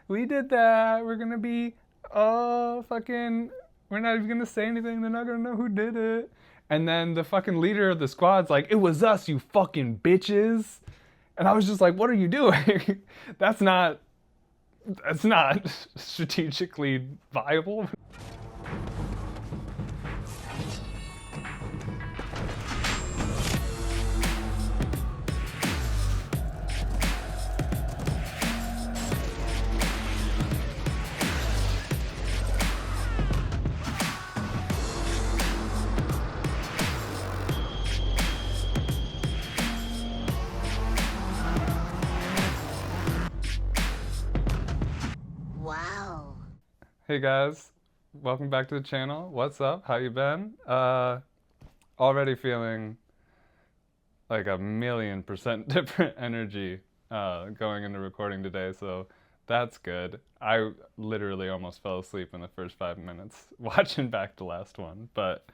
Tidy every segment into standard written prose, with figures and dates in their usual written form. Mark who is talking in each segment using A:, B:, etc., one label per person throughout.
A: we did that. We're gonna be, fucking, we're not even gonna say anything. They're not gonna know who did it. And then the fucking leader of the squad's like, it was us, you fucking bitches. And I was just like, what are you doing? that's not, that's not strategically viable.
B: Wow.
A: Hey guys, welcome back to the channel. What's up? How you been? Already feeling like a million% different energy going into recording today, so that's good. I literally almost fell asleep in the first 5 minutes watching back the last one, but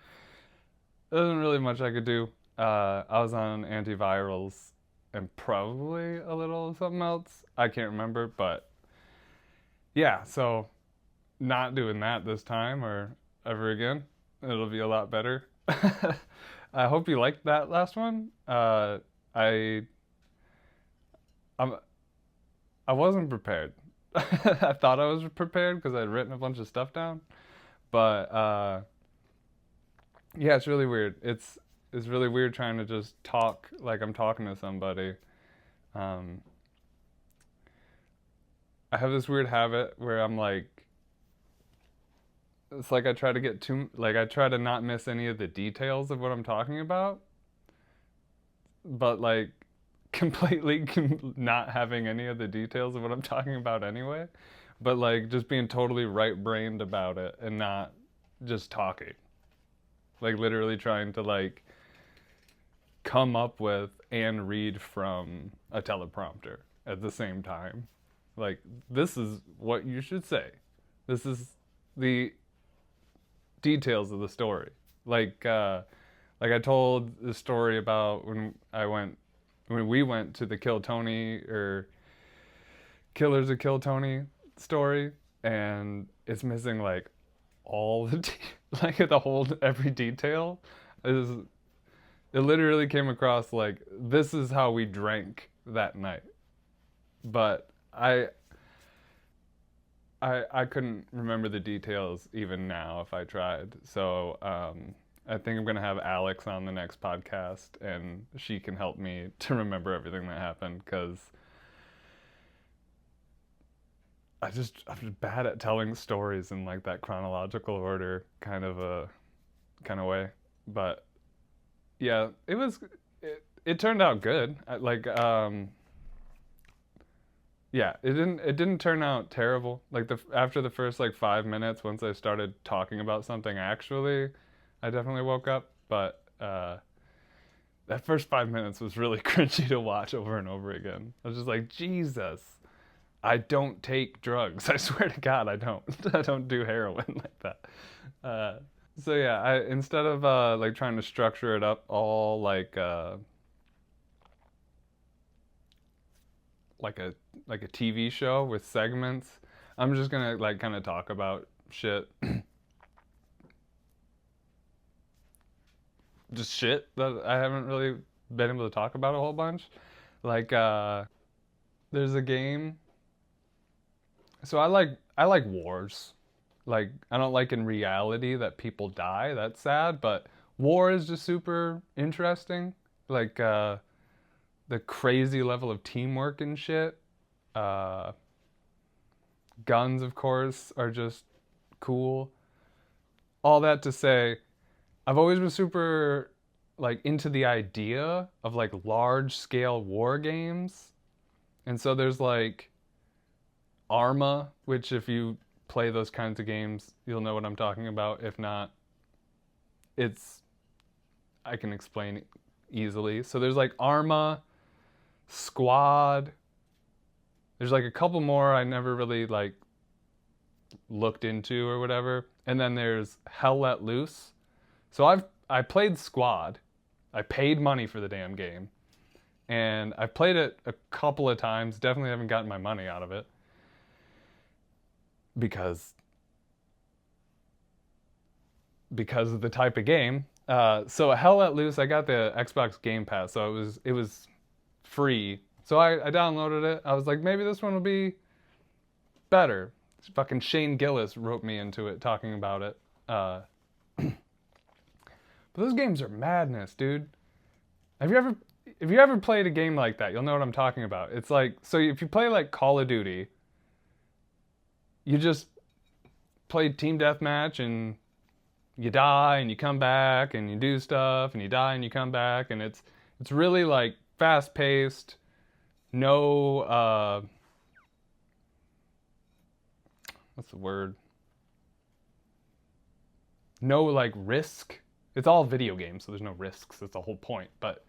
A: there wasn't really much I could do. I was on antivirals and probably a little something else. I can't remember, but yeah, so not doing that this time or ever again. It'll be a lot better. I hope you liked that last one. I I'm, I wasn't prepared. I thought I was prepared because I'd written a bunch of stuff down, but yeah, it's really weird. It's really weird trying to just talk like I'm talking to somebody. Um, I have this weird habit where I'm like, it's like I try to get too, like I try to not miss any of the details of what I'm talking about, but like completely not having any of the details of what I'm talking about anyway, but like just being totally right-brained about it and not just talking. Like literally trying to like come up with and read from a teleprompter at the same time. Like this is what you should say. This is the details of the story. Like I told the story about when we went to the Kill Tony or Killers of Kill Tony story, and it's missing like all the like the whole every detail. Is it literally came across like this is how we drank that night, but I couldn't remember the details even now if I tried. So I think I'm gonna have Alex on the next podcast, and she can help me to remember everything that happened because I'm just bad at telling stories in like that chronological order kind of way. But yeah, it turned out good. Yeah, it didn't turn out terrible. Like the after the first like 5 minutes, once I started talking about something actually, I definitely woke up. But that first 5 minutes was really cringy to watch over and over again. I was just like, Jesus, I don't take drugs. I swear to God, I don't. I don't do heroin like that. Uh, so yeah, I instead of like trying to structure it up all like a like a TV show with segments. I'm just gonna like kind of talk about shit, just shit that I haven't really been able to talk about a whole bunch. Like there's a game. So I like wars. Like I don't like in reality that people die. That's sad, but war is just super interesting. Like the crazy level of teamwork and shit. Uh, Guns, of course, are just cool. All that to say, I've always been super like into the idea of like large scale war games. And so there's like Arma, which if you play those kinds of games, you'll know what I'm talking about. If not, it's I can explain it easily. So there's like Arma, Squad. There's like a couple more I never really like looked into or whatever. And then there's Hell Let Loose. So I played Squad. I paid money for the damn game. And I played it a couple of times. Definitely haven't gotten my money out of it. because of the type of game. So Hell Let Loose, I got the Xbox Game Pass, so it was free. So I downloaded it. I was like, maybe this one will be better. Fucking Shane Gillis wrote me into it, talking about it. But those games are madness, dude. If you ever played a game like that, you'll know what I'm talking about. It's like, so if you play like Call of Duty, you just play team deathmatch and you die and you come back and you do stuff and you die and you come back, and it's really like fast paced, no what's the word? No like risk. It's all video games, so there's no risks. That's the whole point. But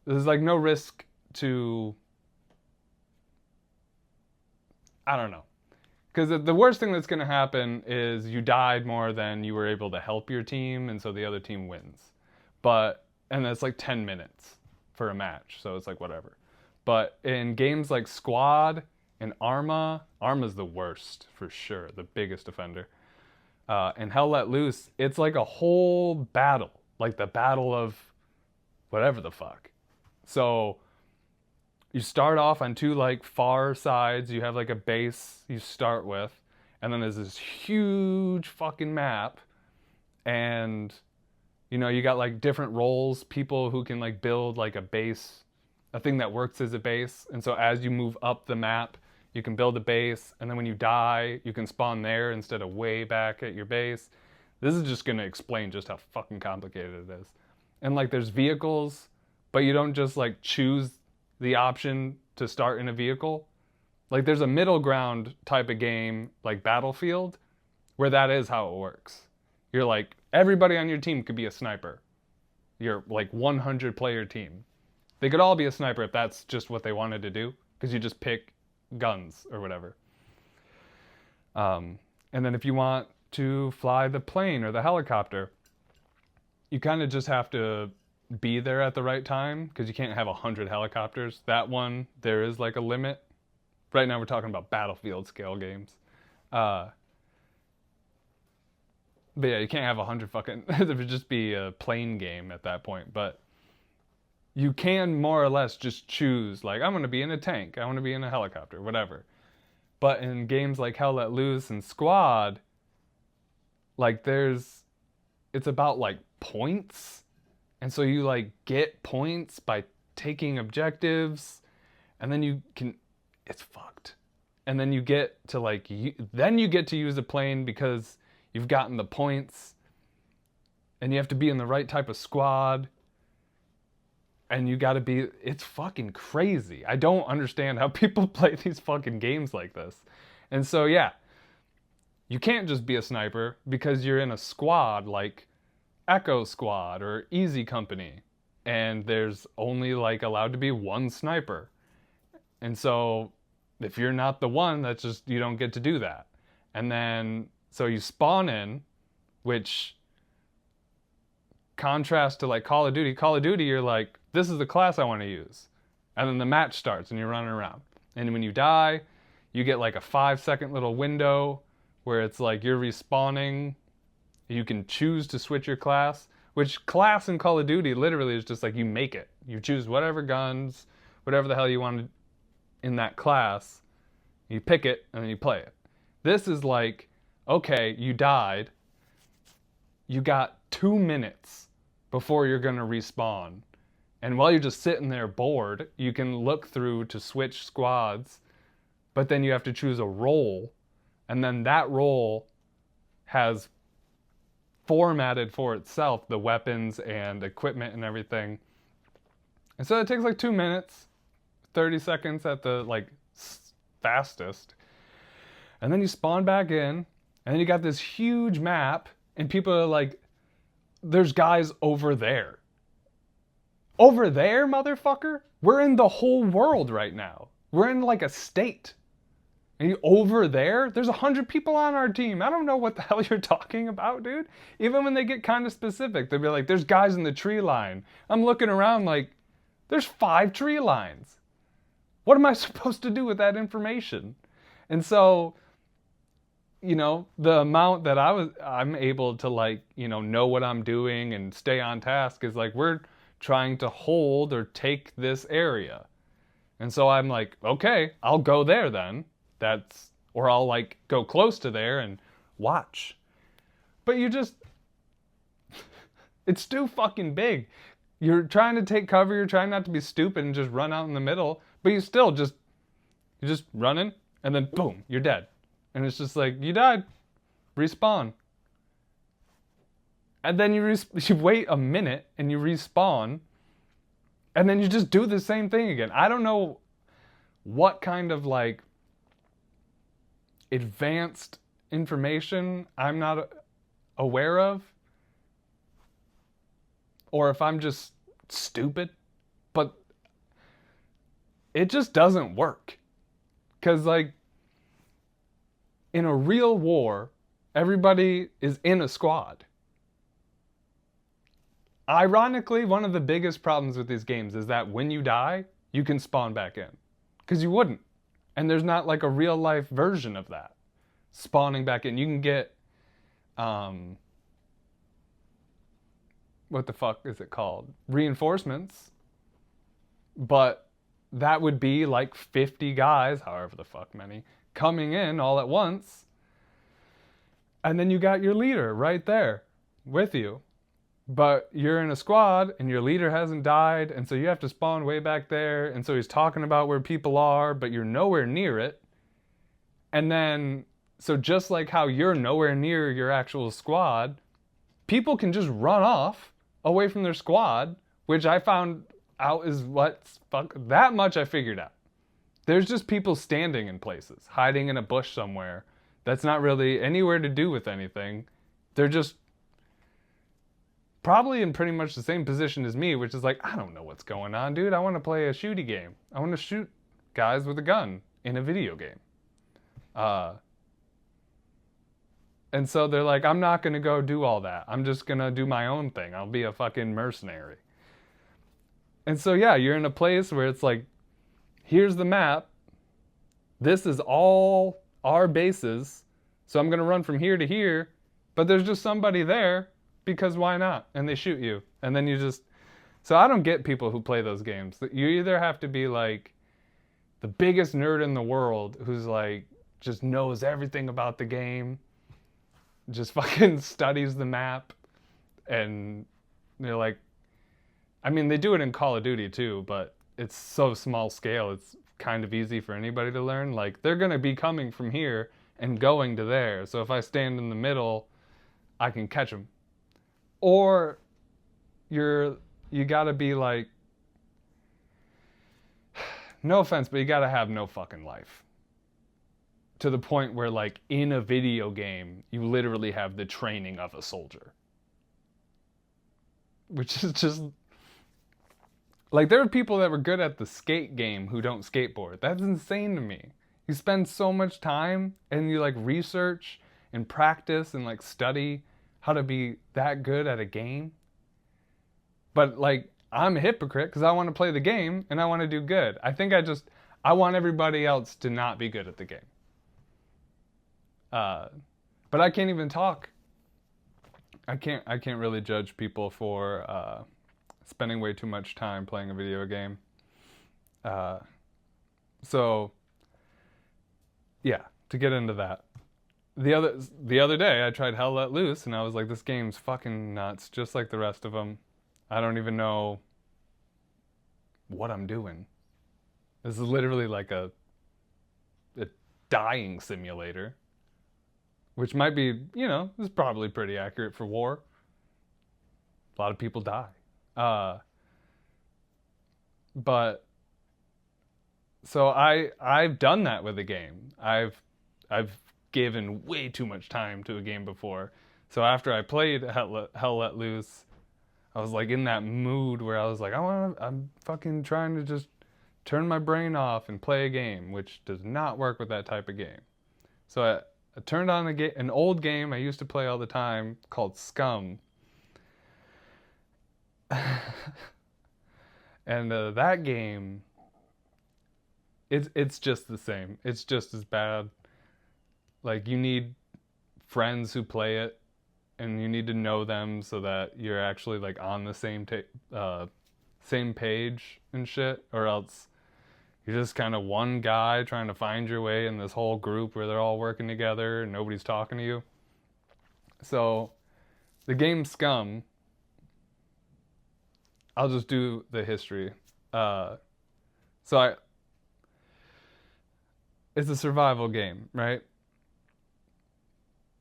A: there's like no risk to, I don't know. Because the worst thing that's going to happen is you died more than you were able to help your team, and so the other team wins. And that's like 10 minutes for a match, so it's like whatever. But in games like Squad and Arma's the worst for sure, the biggest offender. And Hell Let Loose, it's like a whole battle, like the battle of whatever the fuck. So you start off on two like far sides. You have like a base you start with, and then there's this huge fucking map, and you know, you got like different roles, people who can like build like a base, a thing that works as a base. And so as you move up the map, you can build a base, and then when you die, you can spawn there instead of way back at your base. This is just going to explain just how fucking complicated it is. And like there's vehicles, but you don't just like choose the option to start in a vehicle. Like there's a middle ground type of game like Battlefield where that is how it works. You're like, everybody on your team could be a sniper. You're like 100 player team. They could all be a sniper if that's just what they wanted to do, because you just pick guns or whatever. And then if you want to fly the plane or the helicopter, you kind of just have to be there at the right time, because you can't have 100 helicopters. That one, there is like a limit. Right now we're talking about Battlefield scale games. But yeah, you can't have 100 fucking, it would just be a plane game at that point. But you can more or less just choose, like, I'm going to be in a tank, I want to be in a helicopter, whatever. But in games like Hell Let Loose and Squad, like it's about like points. And so you like get points by taking objectives, and then it's fucked. And then you get to like, then you get to use a plane because you've gotten the points, and you have to be in the right type of squad. And you gotta be, it's fucking crazy. I don't understand how people play these fucking games like this. And so yeah, you can't just be a sniper because you're in a squad like Echo Squad or Easy Company, and there's only like allowed to be one sniper. And so if you're not the one, that's just, you don't get to do that. And then so you spawn in, which contrast to like Call of Duty, you're like, this is the class I want to use. And then the match starts and you're running around. And when you die, you get like a 5-second little window where it's like you're respawning. You can choose to switch your class, which class in Call of Duty literally is just like you make it. You choose whatever guns, whatever the hell you want in that class. You pick it and then you play it. This is like, okay, you died. You got 2 minutes before you're going to respawn. And while you're just sitting there bored, you can look through to switch squads, but then you have to choose a role, and then that role has formatted for itself the weapons and equipment and everything. And so it takes like 2 minutes, 30 seconds at the like fastest. And then you spawn back in, and then you got this huge map, and people are like, there's guys over there. Over there, motherfucker? We're in the whole world right now. We're in like a state. And you over there? There's 100 people on our team. I don't know what the hell you're talking about, dude. Even when they get kind of specific, they'll be like, there's guys in the tree line. I'm looking around like, there's 5 tree lines. What am I supposed to do with that information? And so the amount that I'm able to like, know what I'm doing and stay on task is like we're trying to hold or take this area. And so I'm like, okay, I'll go there then. Or I'll like go close to there and watch. But it's too fucking big. You're trying to take cover, you're trying not to be stupid and just run out in the middle, but you're just running and then boom, you're dead. And it's just like, you died. Respawn. And then you wait a minute and you respawn. And then you just do the same thing again. I don't know what kind of like advanced information I'm not aware of. Or if I'm just stupid. But it just doesn't work. Because like, in a real war, everybody is in a squad. Ironically, one of the biggest problems with these games is that when you die, you can spawn back in. Because you wouldn't. And there's not like a real life version of that. Spawning back in. You can get, what the fuck is it called? Reinforcements. But that would be like 50 guys, however the fuck many, coming in all at once, and then you got your leader right there with you. But you're in a squad and your leader hasn't died, and so you have to spawn way back there, and so he's talking about where people are, but you're nowhere near it. And then, so just like how you're nowhere near your actual squad, people can just run off away from their squad, which I found out is that much I figured out. There's just people standing in places, hiding in a bush somewhere that's not really anywhere to do with anything. They're just probably in pretty much the same position as me, which is like, I don't know what's going on, dude. I want to play a shooty game. I want to shoot guys with a gun in a video game. And so they're like, I'm not going to go do all that. I'm just going to do my own thing. I'll be a fucking mercenary. And so, yeah, you're in a place where it's like, here's the map. This is all our bases. So I'm going to run from here to here. But there's just somebody there because why not? And they shoot you. And then you just... So I don't get people who play those games. You either have to be like the biggest nerd in the world who's like just knows everything about the game, just fucking studies the map, and they're like... I mean, they do it in Call of Duty too, but it's so small scale, it's kind of easy for anybody to learn. Like, they're going to be coming from here and going to there. So if I stand in the middle, I can catch them. Or you got to be like, no offense, but you got to have no fucking life. To the point where, like, in a video game, you literally have the training of a soldier. Which is just... Like, there are people that were good at the skate game who don't skateboard. That's insane to me. You spend so much time and you, like, research and practice and, like, study how to be that good at a game. But, like, I'm a hypocrite because I want to play the game and I want to do good. I want everybody else to not be good at the game. But I can't even talk. I can't really judge people for... spending way too much time playing a video game. So, yeah, to get into that. The other day, I tried Hell Let Loose, and I was like, this game's fucking nuts, just like the rest of them. I don't even know what I'm doing. This is literally like a dying simulator, which might be, is probably pretty accurate for war. A lot of people die. But so I've done that with a game. I've given way too much time to a game before. So after I played Hell Let Loose, I was like in that mood where I was like, I'm fucking trying to just turn my brain off and play a game, which does not work with that type of game. So I turned on an old game I used to play all the time called SCUM. And that game, it's just the same. It's just as bad. Like, you need friends who play it, and you need to know them so that you're actually like on the same page and shit, or else you're just kind of one guy trying to find your way in this whole group where they're all working together and nobody's talking to you. So the game SCUM, I'll just do the history. So it's a survival game, right?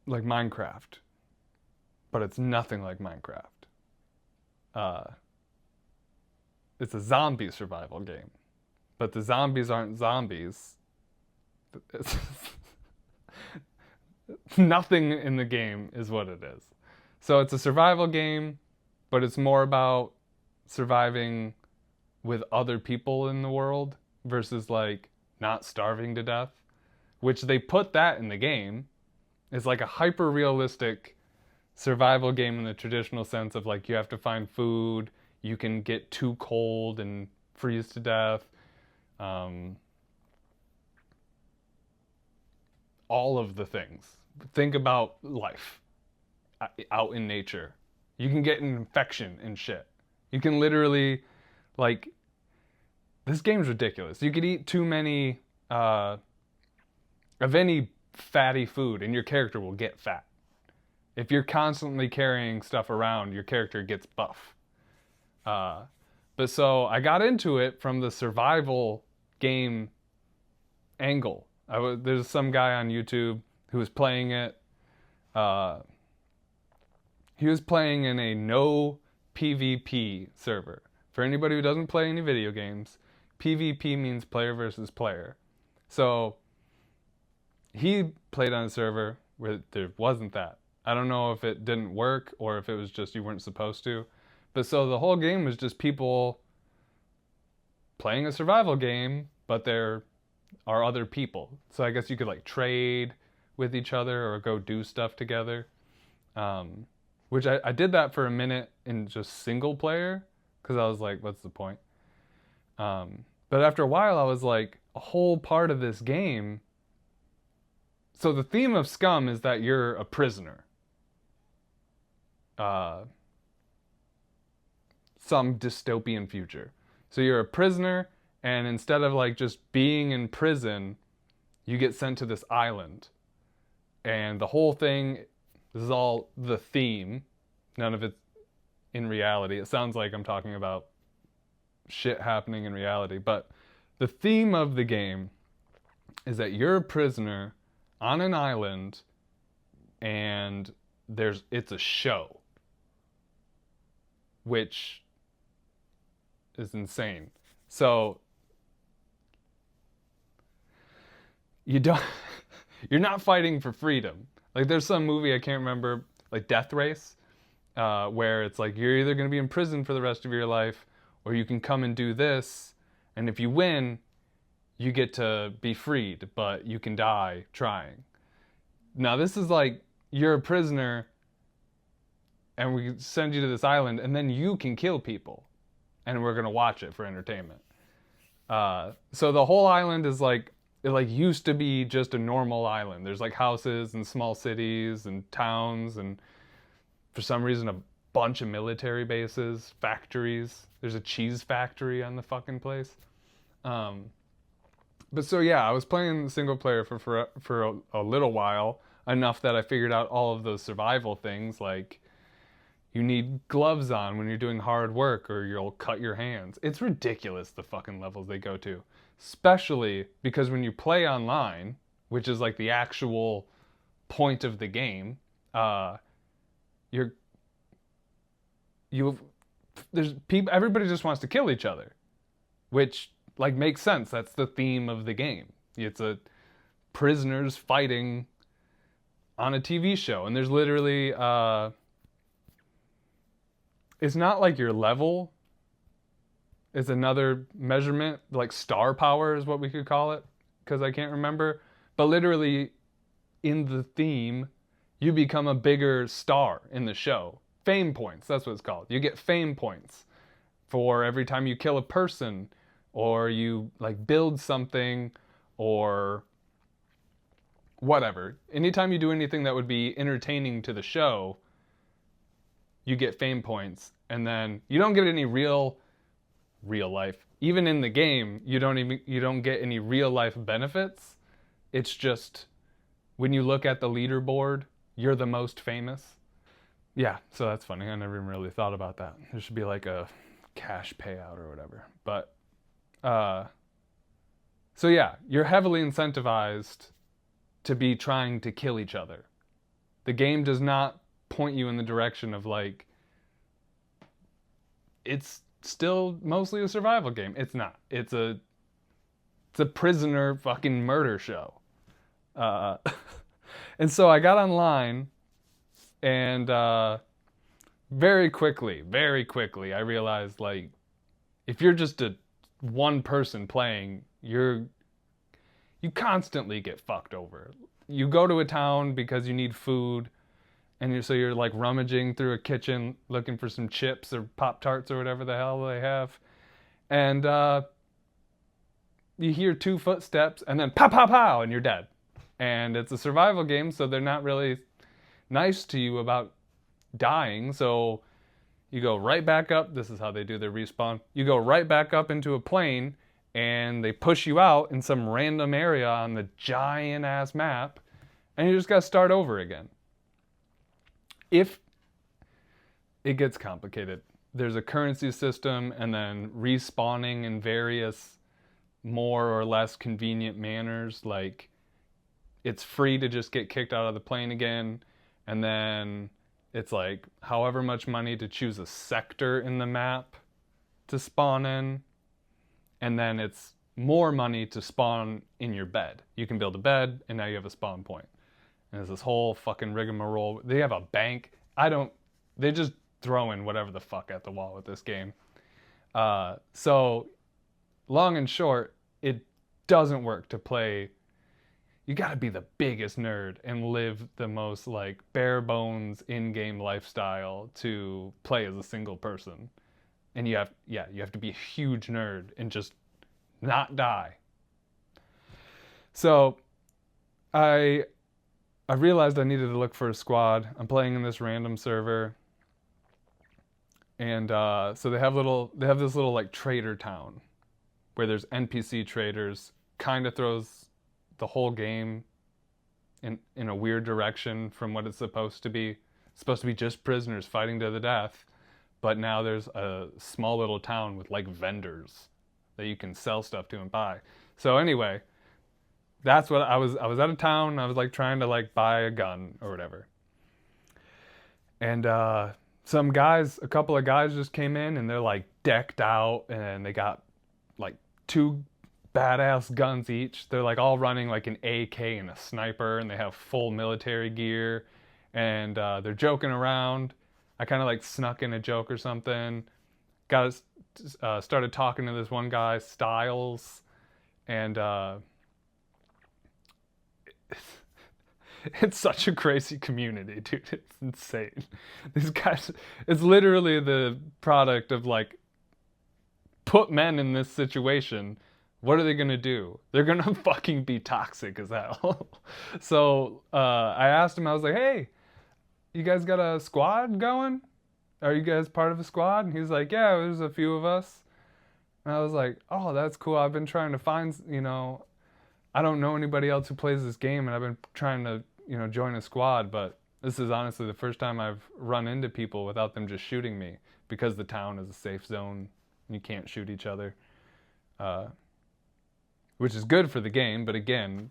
A: Like Minecraft, but it's nothing like Minecraft. It's a zombie survival game, but the zombies aren't zombies. Nothing in the game is what it is. So it's a survival game, but it's more about surviving with other people in the world versus like not starving to death, which they put that in the game. It's like a hyper realistic survival game in the traditional sense of like you have to find food, you can get too cold and freeze to death. All of the things. Think about life out in nature. You can get an infection and shit. You can literally, like, this game's ridiculous. You could eat too many of any fatty food and your character will get fat. If you're constantly carrying stuff around, your character gets buff. But so I got into it from the survival game angle. There's some guy on YouTube who was playing it. He was playing in a no PvP server. For anybody who doesn't play any video games, PvP means player versus player. So he played on a server where there wasn't that. I don't know if it didn't work or if it was just you weren't supposed to. But so the whole game was just people playing a survival game, but there are other people. So I guess you could like trade with each other or go do stuff together. Which I did that for a minute in just single player because I was like, what's the point? But after a while, I was like, a whole part of this game. So the theme of SCUM is that you're a prisoner. Some dystopian future. So you're a prisoner, and instead of like just being in prison, you get sent to this island. And the whole thing, this is all the theme. None of it's in reality. It sounds like I'm talking about shit happening in reality. But the theme of the game is that you're a prisoner on an island and it's a show. Which is insane. So you're not fighting for freedom. Like there's some movie I can't remember, like Death Race, where it's like you're either going to be in prison for the rest of your life or you can come and do this, and if you win, you get to be freed, but you can die trying. Now this is like you're a prisoner and we send you to this island and then you can kill people and we're going to watch it for entertainment. So the whole island is like, it like used to be just a normal island. There's like houses and small cities and towns and for some reason a bunch of military bases, factories. There's a cheese factory on the fucking place. But so yeah, I was playing single player for a little while, enough that I figured out all of those survival things, like you need gloves on when you're doing hard work or you'll cut your hands. It's ridiculous the fucking levels they go to. Especially because when you play online, which is like the actual point of the game, everybody just wants to kill each other, which like makes sense. That's the theme of the game. It's a prisoners fighting on a TV show, and there's literally it's not like your level is another measurement, like star power is what we could call it, because I can't remember. But literally, in the theme, you become a bigger star in the show. Fame points, that's what it's called. You get fame points for every time you kill a person, or you like build something, or whatever. Anytime you do anything that would be entertaining to the show, you get fame points, and then you don't get any real life. Even in the game, you don't get any real life benefits. It's just when you look at the leaderboard, you're the most famous. Yeah, so that's funny. I never even really thought about that. There should be like a cash payout or whatever. But so yeah, you're heavily incentivized to be trying to kill each other. The game does not point you in the direction of like, it's still mostly a survival game. It's not. It's a prisoner fucking murder show. And so I got online, and very quickly, I realized, like, if you're just a one person playing, you constantly get fucked over. You go to a town because you need food, and you're like rummaging through a kitchen looking for some chips or Pop-Tarts or whatever the hell they have, and you hear 2 footsteps, and then pow pow pow, and you're dead. And it's a survival game, so they're not really nice to you about dying. So you go right back up. This is how they do their respawn. You go right back up into a plane, and they push you out in some random area on the giant ass map, and you just gotta start over again. If it gets complicated, there's a currency system, and then respawning in various more or less convenient manners. Like, it's free to just get kicked out of the plane again, and then it's like however much money to choose a sector in the map to spawn in, and then it's more money to spawn in your bed. You can build a bed, and now you have a spawn point. And there's this whole fucking rigmarole. They have a bank. They just throw in whatever the fuck at the wall with this game. So long and short, it doesn't work to play. You gotta be the biggest nerd and live the most like bare bones in-game lifestyle to play as a single person. And you have to be a huge nerd and just not die. So I realized I needed to look for a squad. I'm playing in this random server, and so they have this little like trader town where there's NPC traders. Kind of throws the whole game in a weird direction from what it's supposed to be. It's supposed to be just prisoners fighting to the death, but now there's a small little town with like vendors that you can sell stuff to and buy. So anyway, that's what I was out of town. I was like trying to like buy a gun or whatever. And a couple of guys just came in, and they're like decked out, and they got like 2 badass guns each. They're like all running like an AK and a sniper, and they have full military gear, and they're joking around. I kind of like snuck in a joke or something. Started talking to this one guy, Styles, and it's such a crazy community, dude. It's insane. These guys, it's literally the product of like, put men in this situation. What are they gonna do? They're gonna fucking be toxic as hell. So I asked him, I was like, hey, you guys got a squad going? Are you guys part of a squad? And he's like, yeah, there's a few of us. And I was like, oh, that's cool. I've been trying to find, I don't know anybody else who plays this game, and I've been trying to, join a squad, but this is honestly the first time I've run into people without them just shooting me, because the town is a safe zone and you can't shoot each other. Which is good for the game, but again,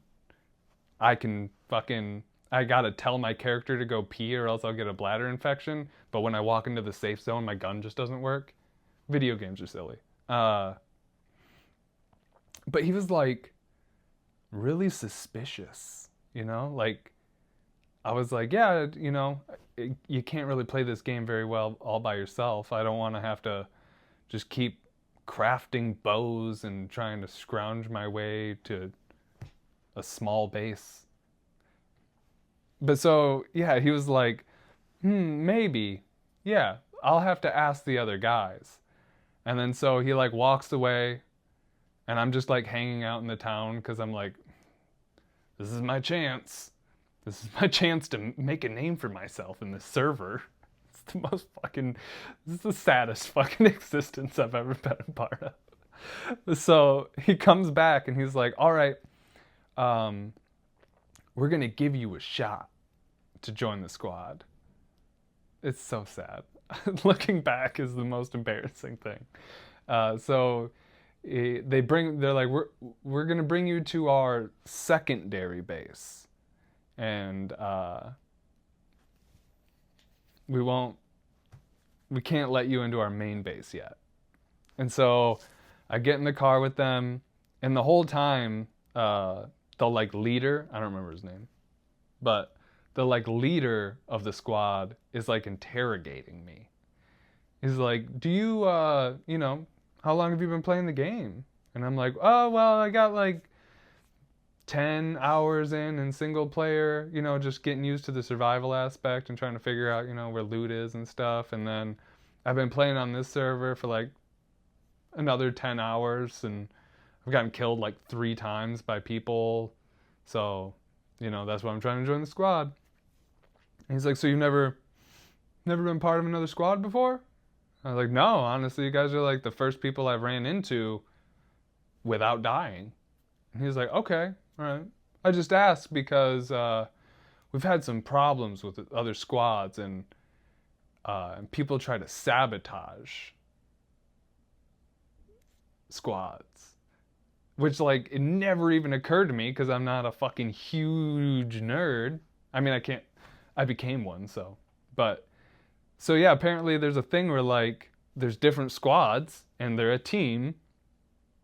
A: I gotta tell my character to go pee or else I'll get a bladder infection, but when I walk into the safe zone, my gun just doesn't work. Video games are silly. But he was like really suspicious, like I was like, yeah, you can't really play this game very well all by yourself. I don't want to have to just keep crafting bows and trying to scrounge my way to a small base. But so, yeah, he was like, maybe. Yeah, I'll have to ask the other guys. And then so he like walks away, and I'm just like hanging out in the town because I'm like, this is my chance. This is my chance to make a name for myself in this server. It's the most fucking, this is the saddest fucking existence I've ever been a part of. So he comes back and he's like, all right, we're going to give you a shot to join the squad. It's so sad. Looking back is the most embarrassing thing. So they're like, we're going to bring you to our secondary base. And we can't let you into our main base yet. And so I get in the car with them, and the whole time, the like leader, I don't remember his name, but the like leader of the squad is like interrogating me. He's like, do you, how long have you been playing the game? And I'm like, oh, well, I got like 10 hours in single player, just getting used to the survival aspect and trying to figure out, where loot is and stuff. And then I've been playing on this server for like another 10 hours, and I've gotten killed like 3 times by people. So, that's why I'm trying to join the squad. And he's like, so you've never been part of another squad before? I was like, no, honestly, you guys are like the first people I've ran into without dying. And he's like, okay, all right. I just asked because we've had some problems with other squads, and people try to sabotage squads. Which, like, it never even occurred to me because I'm not a fucking huge nerd. I mean, I became one, so. But, so yeah, apparently there's a thing where, like, there's different squads, and they're a team,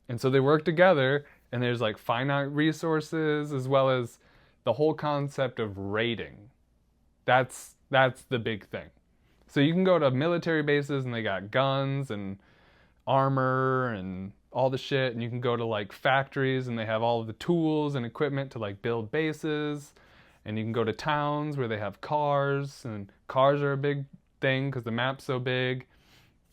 A: and so they work together, and there's, like, finite resources, as well as the whole concept of raiding. That's the big thing. So you can go to military bases, and they got guns, and armor, and all the shit, and you can go to like factories and they have all of the tools and equipment to like build bases, and you can go to towns where they have cars, and cars are a big thing because the map's so big.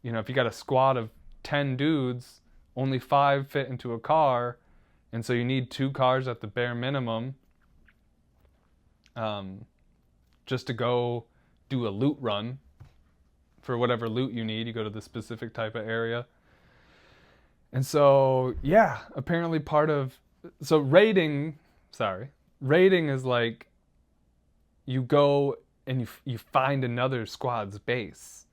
A: If you got a squad of 10 dudes, only 5 fit into a car, and so you need 2 cars at the bare minimum just to go do a loot run for whatever loot you need. You go to the specific type of area. And so, yeah, apparently raiding is like you go and you find another squad's base.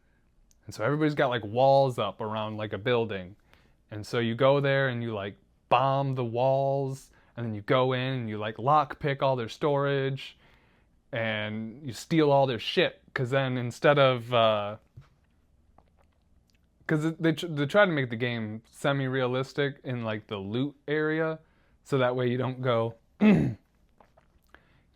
A: And so everybody's got like walls up around like a building. And so you go there and you like bomb the walls, and then you go in and you like lockpick all their storage, and you steal all their shit. Because then instead of because they try to make the game semi-realistic in like the loot area, so that way you don't go you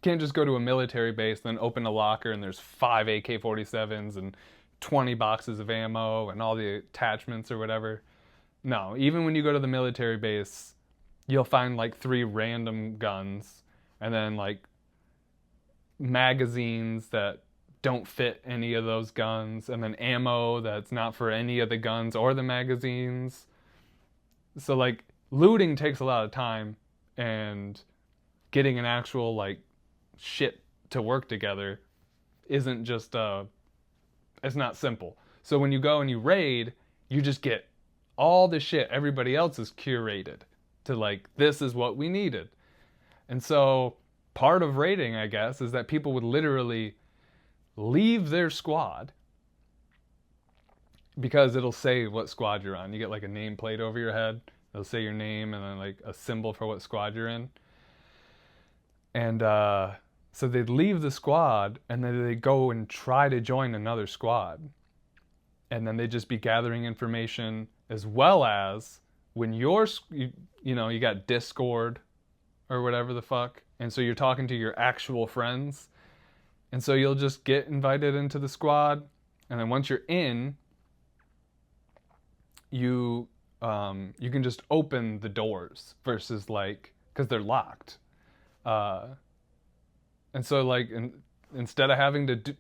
A: can't just go to a military base, then open a locker and there's 5 AK-47s and 20 boxes of ammo and all the attachments or whatever. No, even when you go to the military base, you'll find like 3 random guns, and then like magazines that don't fit any of those guns, and then ammo that's not for any of the guns or the magazines. So like looting takes a lot of time, and getting an actual like shit to work together isn't just it's not simple. So when you go and you raid, you just get all the shit everybody else is curated to, like, this is what we needed. And so part of raiding, I guess, is that people would literally leave their squad because it'll say what squad you're on. You get like a nameplate over your head. It'll say your name and then like a symbol for what squad you're in. And so they'd leave the squad and then they'd go and try to join another squad. And then they'd just be gathering information, as well as when you got Discord or whatever the fuck. And so you're talking to your actual friends. And so you'll just get invited into the squad, and then once you're in, you can just open the doors versus like, because they're locked. And so like instead of having to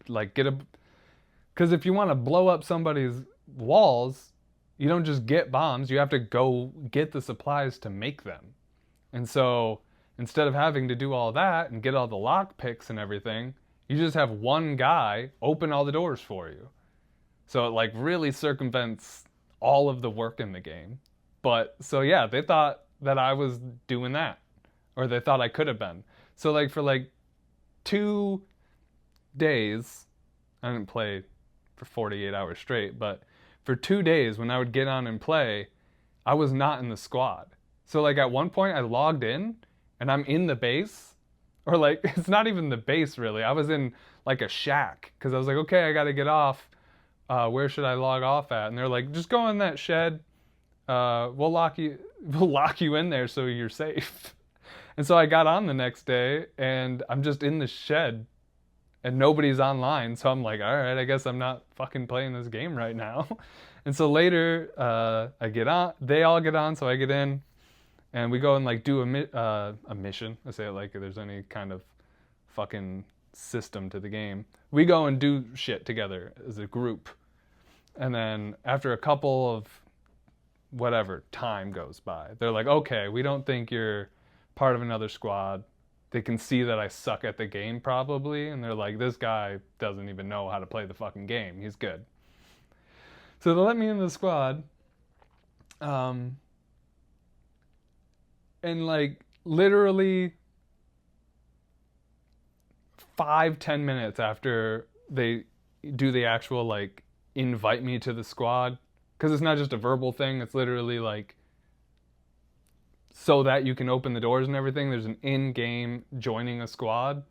A: because if you want to blow up somebody's walls, you don't just get bombs. You have to go get the supplies to make them. And so instead of having to do all that and get all the lock picks and everything, you just have one guy open all the doors for you. So it like really circumvents all of the work in the game. But so yeah, they thought that I was doing that, or they thought I could have been. So like for like 2 days, I didn't play for 48 hours straight, but for 2 days when I would get on and play, I was not in the squad. So like at one point I logged in and I'm in the base, or like it's not even the base really. I was in like a shack because I was like, okay, I got to get off. Where should I log off at? And they're like, just go in that shed. We'll lock you in there so you're safe. And so I got on the next day and I'm just in the shed and nobody's online. So I'm like, all right, I guess I'm not fucking playing this game right now. And so later, I get on, they all get on, so I get in and we go and like do a mission. I say it like there's any kind of fucking system to the game. We go and do shit together as a group. And then after a couple of whatever time goes by, they're like, okay, we don't think you're part of another squad. They can see that I suck at the game probably, and they're like, this guy doesn't even know how to play the fucking game. He's good. So they let me in the squad. And like literally 5-10 minutes after they do the actual like invite me to the squad, because it's not just a verbal thing, it's literally like so that you can open the doors and everything. There's an in-game joining a squad.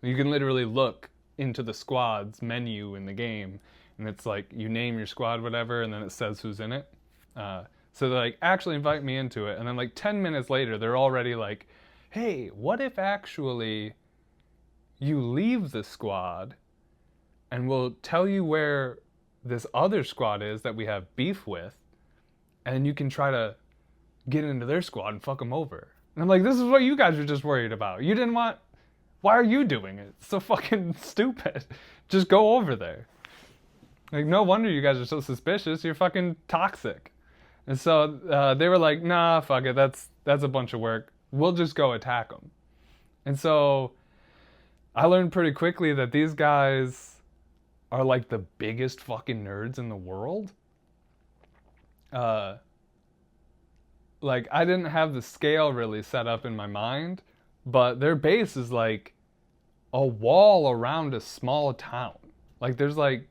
A: You can literally look into the squad's menu in the game, and it's like you name your squad, whatever, and then it says who's in it. So they like actually invite me into it, and then like 10 minutes later, they're already like, hey, what if actually you leave the squad and we'll tell you where this other squad is that we have beef with, and you can try to get into their squad and fuck them over. And I'm like, this is what you guys are just worried about. You didn't want... Why are you doing it? It's so fucking stupid. Just go over there. Like, no wonder you guys are so suspicious. You're fucking toxic. And so they were like, nah, fuck it. That's a bunch of work. We'll just go attack them. And so I learned pretty quickly that these guys are like the biggest fucking nerds in the world. Like, I didn't have the scale really set up in my mind, but their base is like a wall around a small town. Like, there's like,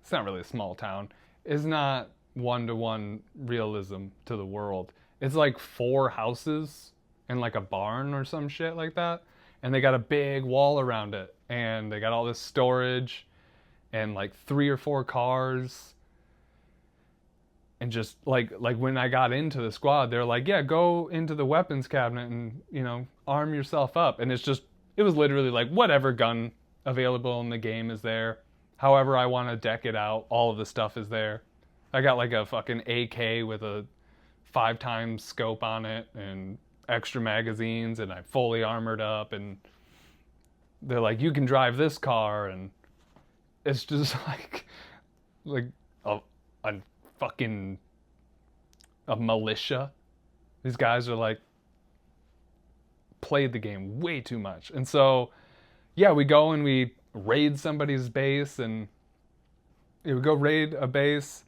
A: it's not really a small town. It's not one-to-one realism to the world. It's like 4 houses and like a barn or some shit like that. And they got a big wall around it. And they got all this storage and like 3 or 4 cars. And just like when I got into the squad, they're like, yeah, go into the weapons cabinet and, you know, arm yourself up. And it was literally like whatever gun available in the game is there. However I want to deck it out, all of the stuff is there. I got like a fucking AK with a 5x scope on it and extra magazines, and I fully armored up, and they're like, you can drive this car, and it's just like a fucking a militia. These guys are like played the game way too much. And so yeah, we go and we raid somebody's base, and we go raid a base,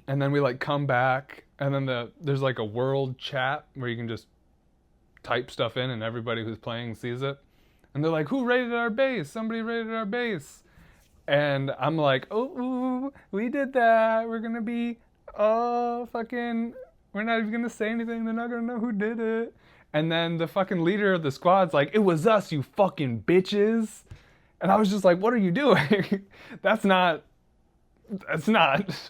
A: and then we like come back, and then there's like a world chat where you can just type stuff in and everybody who's playing sees it. And they're like, who raided our base? Somebody raided our base. And I'm like, oh, we did that. We're going to be, we're not even going to say anything. They're not going to know who did it. And then the fucking leader of the squad's like, it was us, you fucking bitches. And I was just like, what are you doing? That's not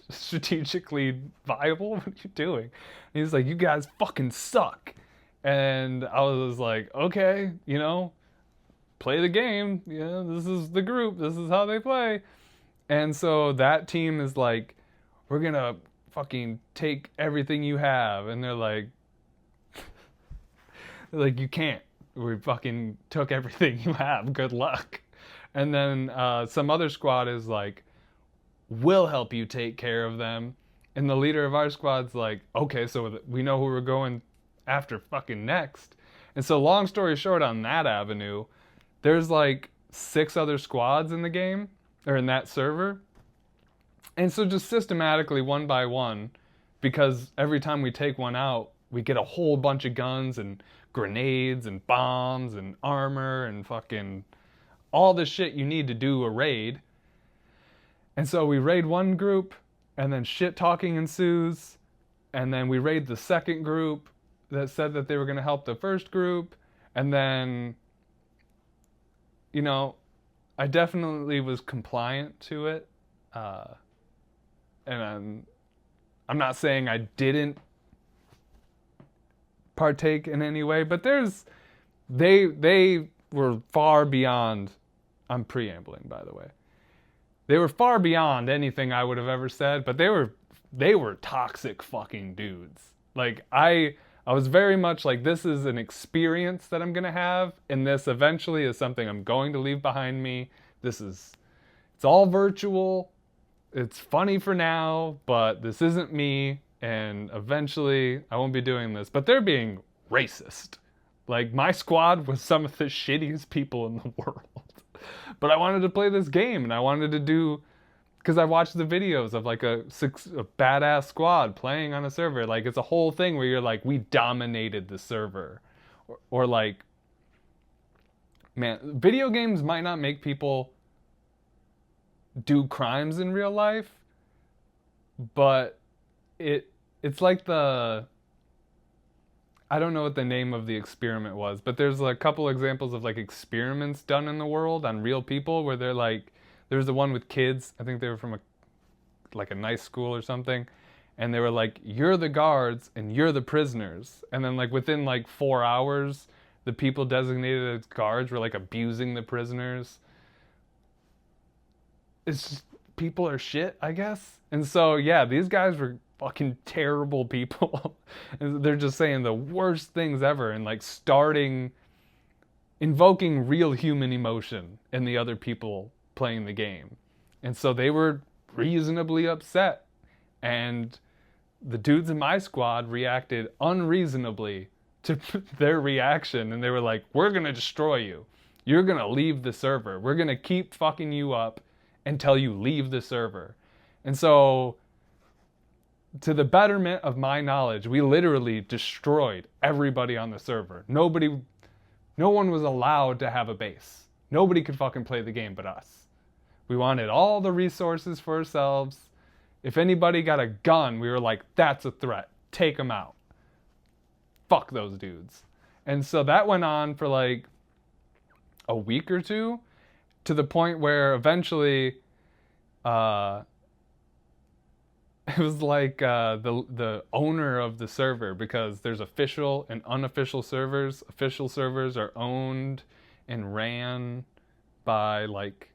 A: strategically viable. What are you doing? And he's like, you guys fucking suck. And I was like, okay, you know, play the game. You know, this is the group. This is how they play. And so that team is like, we're going to fucking take everything you have. And they're like, you can't. We fucking took everything you have. Good luck. And then some other squad is like, we'll help you take care of them. And the leader of our squad's like, okay, so we know who we're going after fucking next. And so long story short on that avenue, there's like 6 other squads in the game, or in that server. And so just systematically, one by one, because every time we take one out, we get a whole bunch of guns and grenades and bombs and armor and fucking all the shit you need to do a raid. And so we raid one group, and then shit talking ensues, and then we raid the second group that said that they were going to help the first group, and then, you know, I definitely was compliant to it, and I'm not saying I didn't partake in any way, but they were far beyond. I'm preambling, by the way. They were far beyond anything I would have ever said, but they were toxic fucking dudes. Like I was very much like, this is an experience that I'm gonna have, and this eventually is something I'm going to leave behind me. It's all virtual. It's funny for now, but this isn't me, and eventually I won't be doing this. But they're being racist. Like, my squad was some of the shittiest people in the world. But I wanted to play this game, and I wanted to do, because I watched the videos of like a badass squad playing on a server. Like, it's a whole thing where you're like, we dominated the server. Or like, man, video games might not make people do crimes in real life, but it's like I don't know what the name of the experiment was, but there's a couple examples of like experiments done in the world on real people where they're like, there's the one with kids. I think they were from a nice school or something, and they were like, you're the guards and you're the prisoners. And then like within like 4 hours, the people designated as guards were like abusing the prisoners. It's just, people are shit, I guess. And so yeah, these guys were fucking terrible people. And they're just saying the worst things ever, and like invoking real human emotion in the other people playing the game. And so they were reasonably upset, and the dudes in my squad reacted unreasonably to their reaction, and they were like, we're gonna destroy you. You're gonna leave the server. We're gonna keep fucking you up until you leave the server. And so, to the betterment of my knowledge, we literally destroyed everybody on the server. No one was allowed to have a base. Nobody could fucking play the game but us. We wanted all the resources for ourselves. If anybody got a gun, we were like, that's a threat. Take them out. Fuck those dudes. And so that went on for like a week or two, to the point where eventually it was like the owner of the server, because there's official and unofficial servers. Official servers are owned and ran by like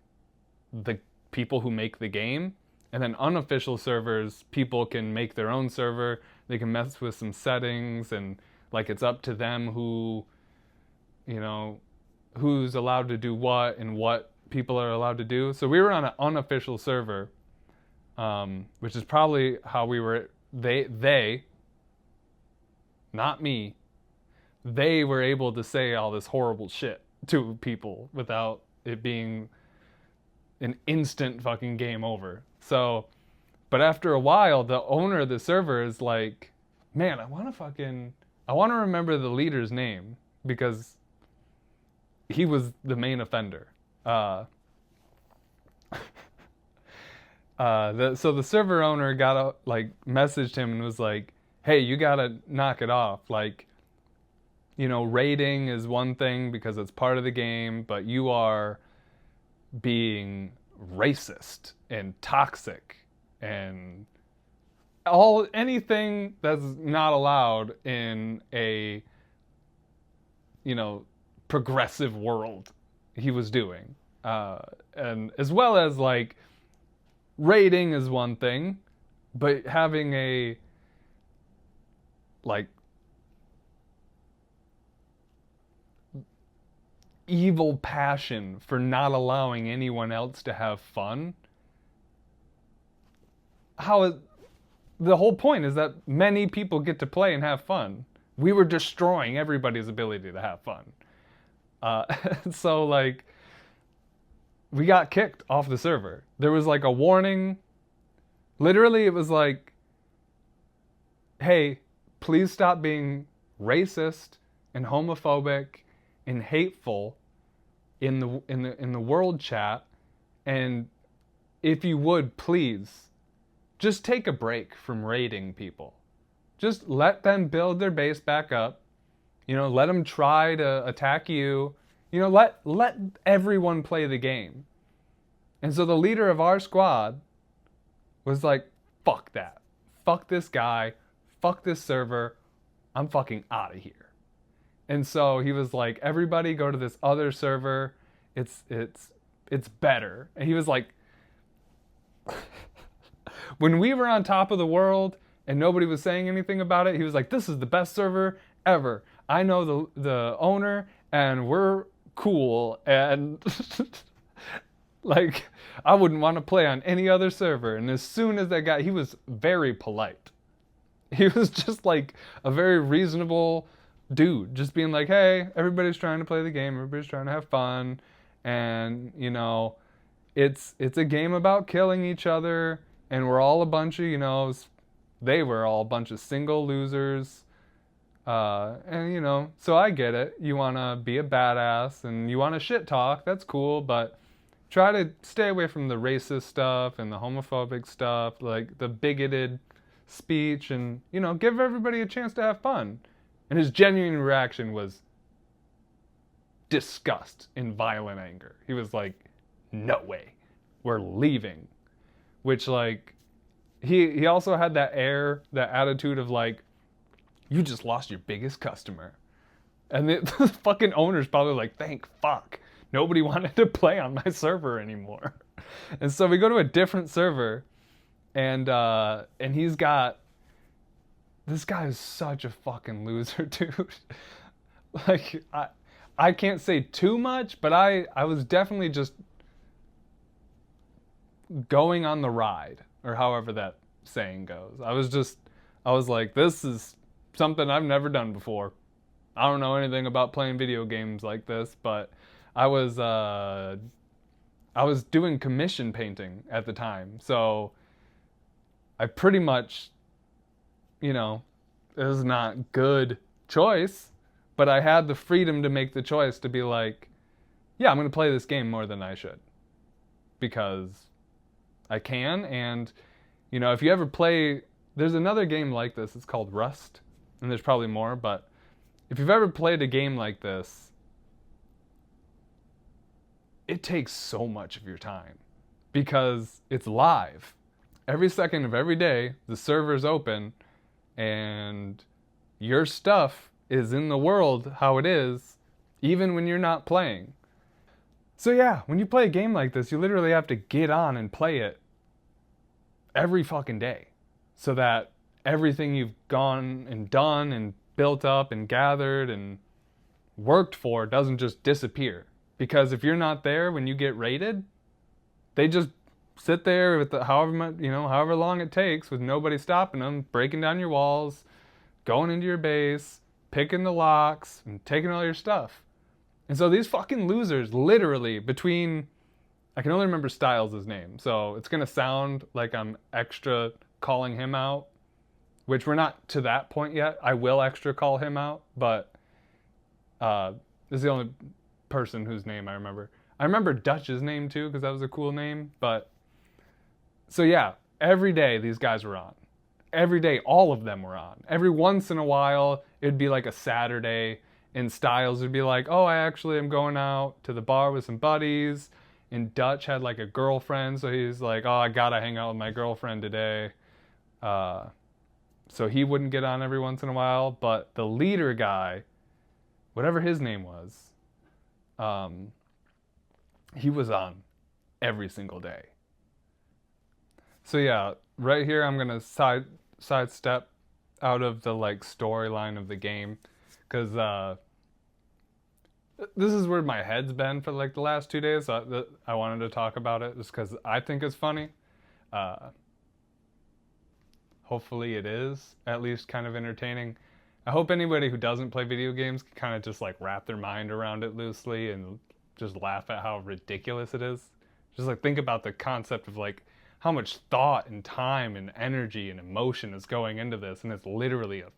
A: the people who make the game, and then unofficial servers, people can make their own server. They can mess with some settings, and like it's up to them who, you know, who's allowed to do what and what people are allowed to do. So we were on an unofficial server, which is probably how we were. They, not me, they were able to say all this horrible shit to people without it being an instant fucking game over. So, but after a while, the owner of the server is like, man, I want to remember the leader's name, because he was the main offender. So the server owner messaged him and was like, hey, you gotta knock it off. Like, you know, raiding is one thing because it's part of the game, but you are being racist and toxic and anything that's not allowed in a, you know, progressive world he was doing. And as well as like, raiding is one thing, but having a like evil passion for not allowing anyone else to have fun. The whole point is that many people get to play and have fun. We were destroying everybody's ability to have fun. Uh, so like we got kicked off the server. There was like a warning. Literally, it was like, "Hey, please stop being racist and homophobic and hateful in the world chat, and if you would please just take a break from raiding people. Just let them build their base back up. Let them try to attack you. Let everyone play the game." And so the leader of our squad was like, "Fuck that. Fuck this guy. Fuck this server. I'm fucking out of here." And so he was like, "Everybody go to this other server. It's better." And he was like, when we were on top of the world and nobody was saying anything about it, he was like, "This is the best server ever. I know the owner and we're cool, and like I wouldn't want to play on any other server." And as soon as he was very polite. He was just like a very reasonable dude, just being like, "Hey, everybody's trying to play the game, everybody's trying to have fun, and it's a game about killing each other, and we're all a bunch of they were all a bunch of single losers, and so I get it. You want to be a badass and you want to shit talk, that's cool, but try to stay away from the racist stuff and the homophobic stuff, like the bigoted speech, and give everybody a chance to have fun." And his genuine reaction was disgust and violent anger. He was like, "No way, we're leaving." Which, like, he also had that attitude of like, "You just lost your biggest customer." And the fucking owner's probably like, "Thank fuck, nobody wanted to play on my server anymore." And so we go to a different server, and he's got, this guy is such a fucking loser, dude. Like, I can't say too much, but I was definitely just going on the ride, or however that saying goes. I was like, this is something I've never done before. I don't know anything about playing video games like this, but I was doing commission painting at the time, so I pretty much, it was not good choice, but I had the freedom to make the choice to be like, yeah, I'm going to play this game more than I should, because I can. And if you ever play, there's another game like this, it's called Rust, and there's probably more, but if you've ever played a game like this, it takes so much of your time because it's live. Every second of every day, the server's open, and your stuff is in the world how it is, even when you're not playing. So yeah, when you play a game like this, you literally have to get on and play it every fucking day, so that everything you've gone and done and built up and gathered and worked for doesn't just disappear. Because if you're not there when you get raided, they just sit there with however much, however long it takes, with nobody stopping them, breaking down your walls, going into your base, picking the locks, and taking all your stuff. And so these fucking losers, literally, I can only remember Styles' name, so it's gonna sound like I'm extra calling him out, which we're not to that point yet. I will extra call him out, but this is the only person whose name I remember. I remember Dutch's name too, because that was a cool name, but so yeah, every day these guys were on. Every day, all of them were on. Every once in a while, it'd be like a Saturday, and Styles would be like, "Oh, I actually am going out to the bar with some buddies." And Dutch had like a girlfriend, so he's like, "Oh, I gotta hang out with my girlfriend today." So he wouldn't get on every once in a while, but the leader guy, whatever his name was, he was on every single day. So yeah, right here I'm gonna sidestep out of the like storyline of the game, because this is where my head's been for like the last 2 days. So I wanted to talk about it just because I think it's funny. Hopefully it is at least kind of entertaining. I hope anybody who doesn't play video games can kind of just like wrap their mind around it loosely and just laugh at how ridiculous it is. Just like think about the concept of like how much thought and time and energy and emotion is going into this, and it's literally a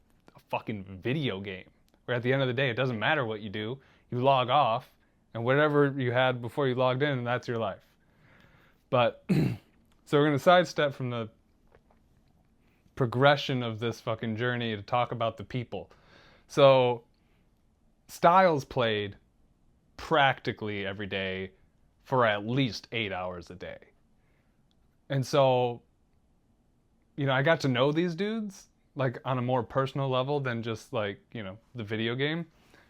A: fucking video game. Where at the end of the day, it doesn't matter what you do. You log off, and whatever you had before you logged in, that's your life. But so we're gonna sidestep from the progression of this fucking journey to talk about the people. So Styles played practically every day for at least 8 hours a day. And so, I got to know these dudes like on a more personal level than just like, the video game.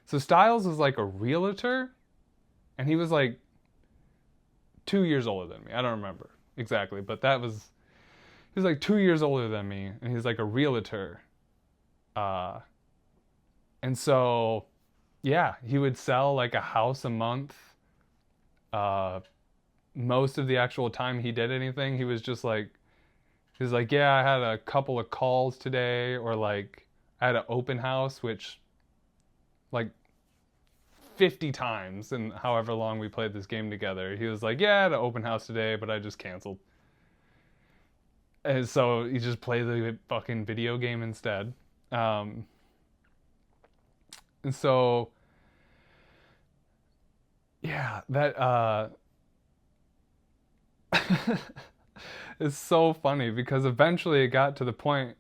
A: So Styles was like a realtor, and he was like 2 years older than me. I don't remember exactly, but he was like 2 years older than me, and he's like a realtor. And so, yeah, he would sell like a house a month. Most of the actual time he did anything, he was like, yeah, I had a couple of calls today, or like I had an open house, which like 50 times in however long we played this game together. He was like, yeah, I had an open house today, but I just canceled. And so he just played the fucking video game instead. And so, yeah, that it's so funny because eventually it got to the point,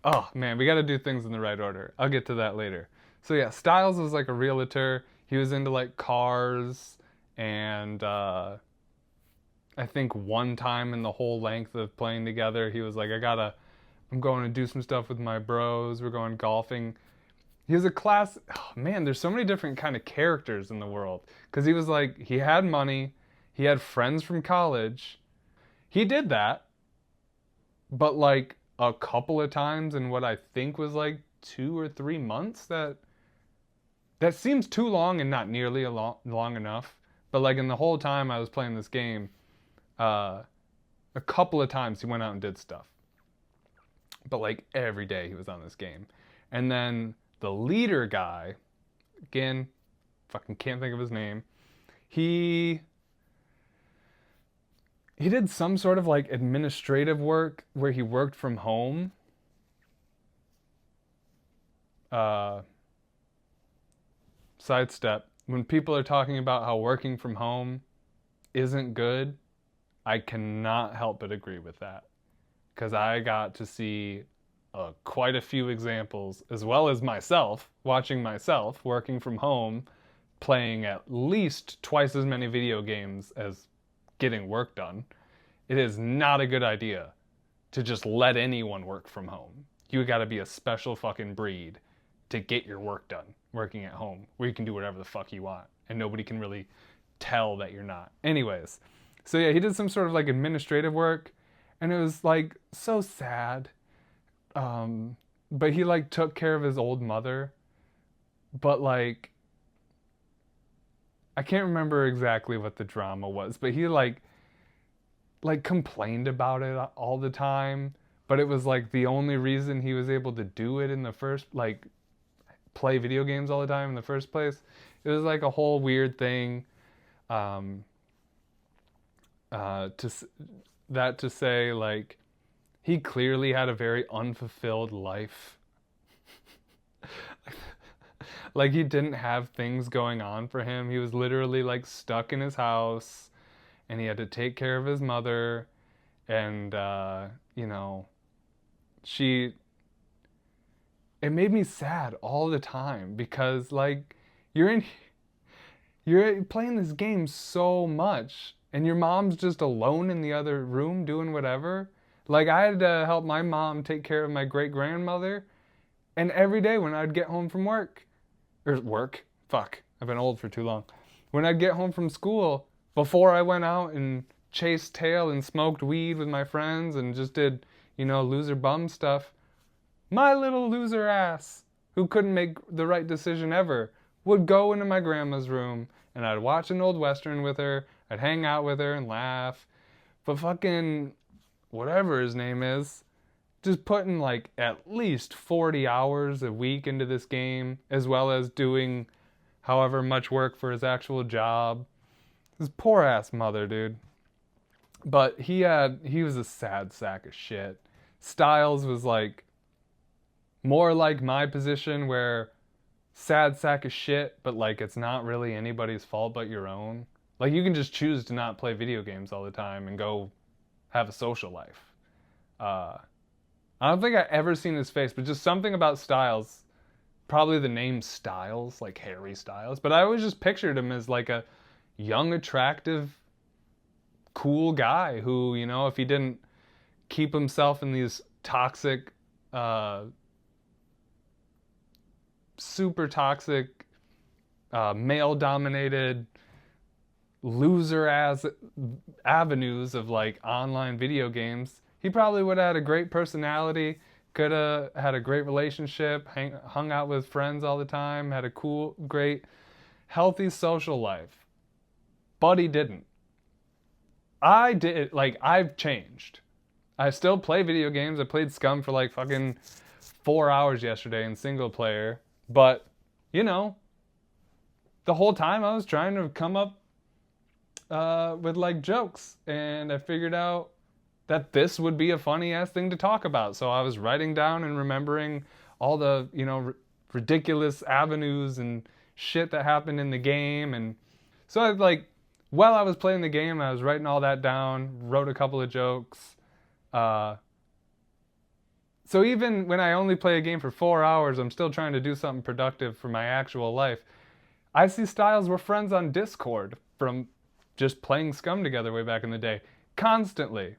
A: oh man, we got to do things in the right order. I'll get to that later. So yeah, Styles was like a realtor. He was into like cars, and I think one time in the whole length of playing together, he was like, I'm going to do some stuff with my bros. We're going golfing. He was oh man, there's so many different kind of characters in the world. Because he was like, he had money. He had friends from college. He did that. But like a couple of times in what I think was like 2 or 3 months, that seems too long and not nearly long enough. But like in the whole time I was playing this game, a couple of times he went out and did stuff. But like every day he was on this game. And then the leader guy, again, fucking can't think of his name. He did some sort of like administrative work where he worked from home. Sidestep. When people are talking about how working from home isn't good, I cannot help but agree with that. Because I got to see quite a few examples, as well as watching myself working from home, playing at least twice as many video games as getting work done. It is not a good idea to just let anyone work from home. You gotta be a special fucking breed to get your work done working at home, where you can do whatever the fuck you want and nobody can really tell that you're not. Anyways, so yeah, he did some sort of like administrative work, and it was like so sad. But he like took care of his old mother, but like I can't remember exactly what the drama was, but he like complained about it all the time, but it was like the only reason he was able to do it in the first, like play video games all the time in the first place. It was like a whole weird thing. To say like he clearly had a very unfulfilled life. Like he didn't have things going on for him. He was literally like stuck in his house, and he had to take care of his mother, and it made me sad all the time because like you're playing this game so much, and your mom's just alone in the other room doing whatever. Like I had to help my mom take care of my great grandmother, and every day when I'd get home from work, I've been old for too long. When I'd get home from school, before I went out and chased tail and smoked weed with my friends and just did, loser bum stuff, my little loser ass, who couldn't make the right decision ever, would go into my grandma's room, and I'd watch an old Western with her, I'd hang out with her and laugh. But fucking whatever his name is just putting like at least 40 hours a week into this game, as well as doing however much work for his actual job. His poor ass mother, dude. But he was a sad sack of shit. Styles was like more like my position, where sad sack of shit, but like it's not really anybody's fault but your own. Like you can just choose to not play video games all the time and go have a social life. Uh, I don't think I ever seen his face, but just something about Styles, probably the name Styles, like Harry Styles, but I always just pictured him as like a young, attractive, cool guy who, you know, if he didn't keep himself in these toxic, super toxic, male-dominated, loser-ass avenues of like online video games, he probably would have had a great personality, could have had a great relationship, hung out with friends all the time, had a cool, great, healthy social life. But he didn't. I did, like, I've changed. I still play video games. I played SCUM for like fucking 4 hours yesterday in single player. But, you know, the whole time I was trying to come up with like jokes. And I figured out that this would be a funny ass thing to talk about. So I was writing down and remembering all the, you know, ridiculous avenues and shit that happened in the game. And so I like, while I was playing the game, I was writing all that down, wrote a couple of jokes. So even when I only play a game for 4 hours, I'm still trying to do something productive for my actual life. I see Styles, we're friends on Discord from just playing SCUM together way back in the day. Constantly.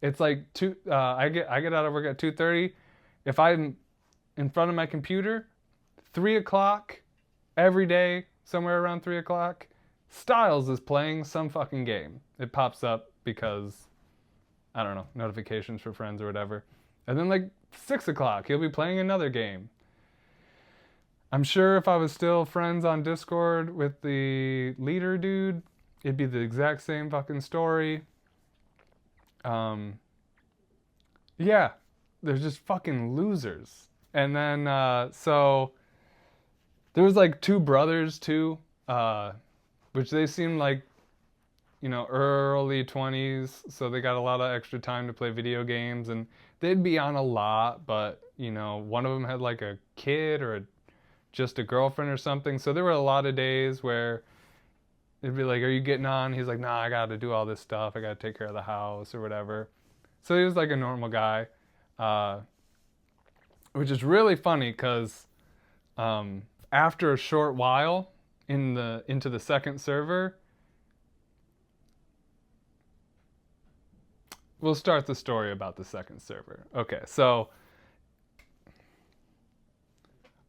A: It's like I get out of work at 2:30. If I'm in front of my computer, 3 o'clock every day, somewhere around 3 o'clock, Styles is playing some fucking game. It pops up because, I don't know, notifications for friends or whatever. And then like 6 o'clock, he'll be playing another game. I'm sure if I was still friends on Discord with the leader dude, it'd be the exact same fucking story. Yeah, they're just fucking losers. And then, so there was like two brothers too, which they seemed like, you know, early 20s, so they got a lot of extra time to play video games, and they'd be on a lot, but, you know, one of them had like a kid or just a girlfriend or something, so there were a lot of days where it'd be like, are you getting on? He's like, nah, I gotta do all this stuff, I gotta take care of the house or whatever. So he was like a normal guy, which is really funny because after a short while into the second server, we'll start the story about the second server. Okay, so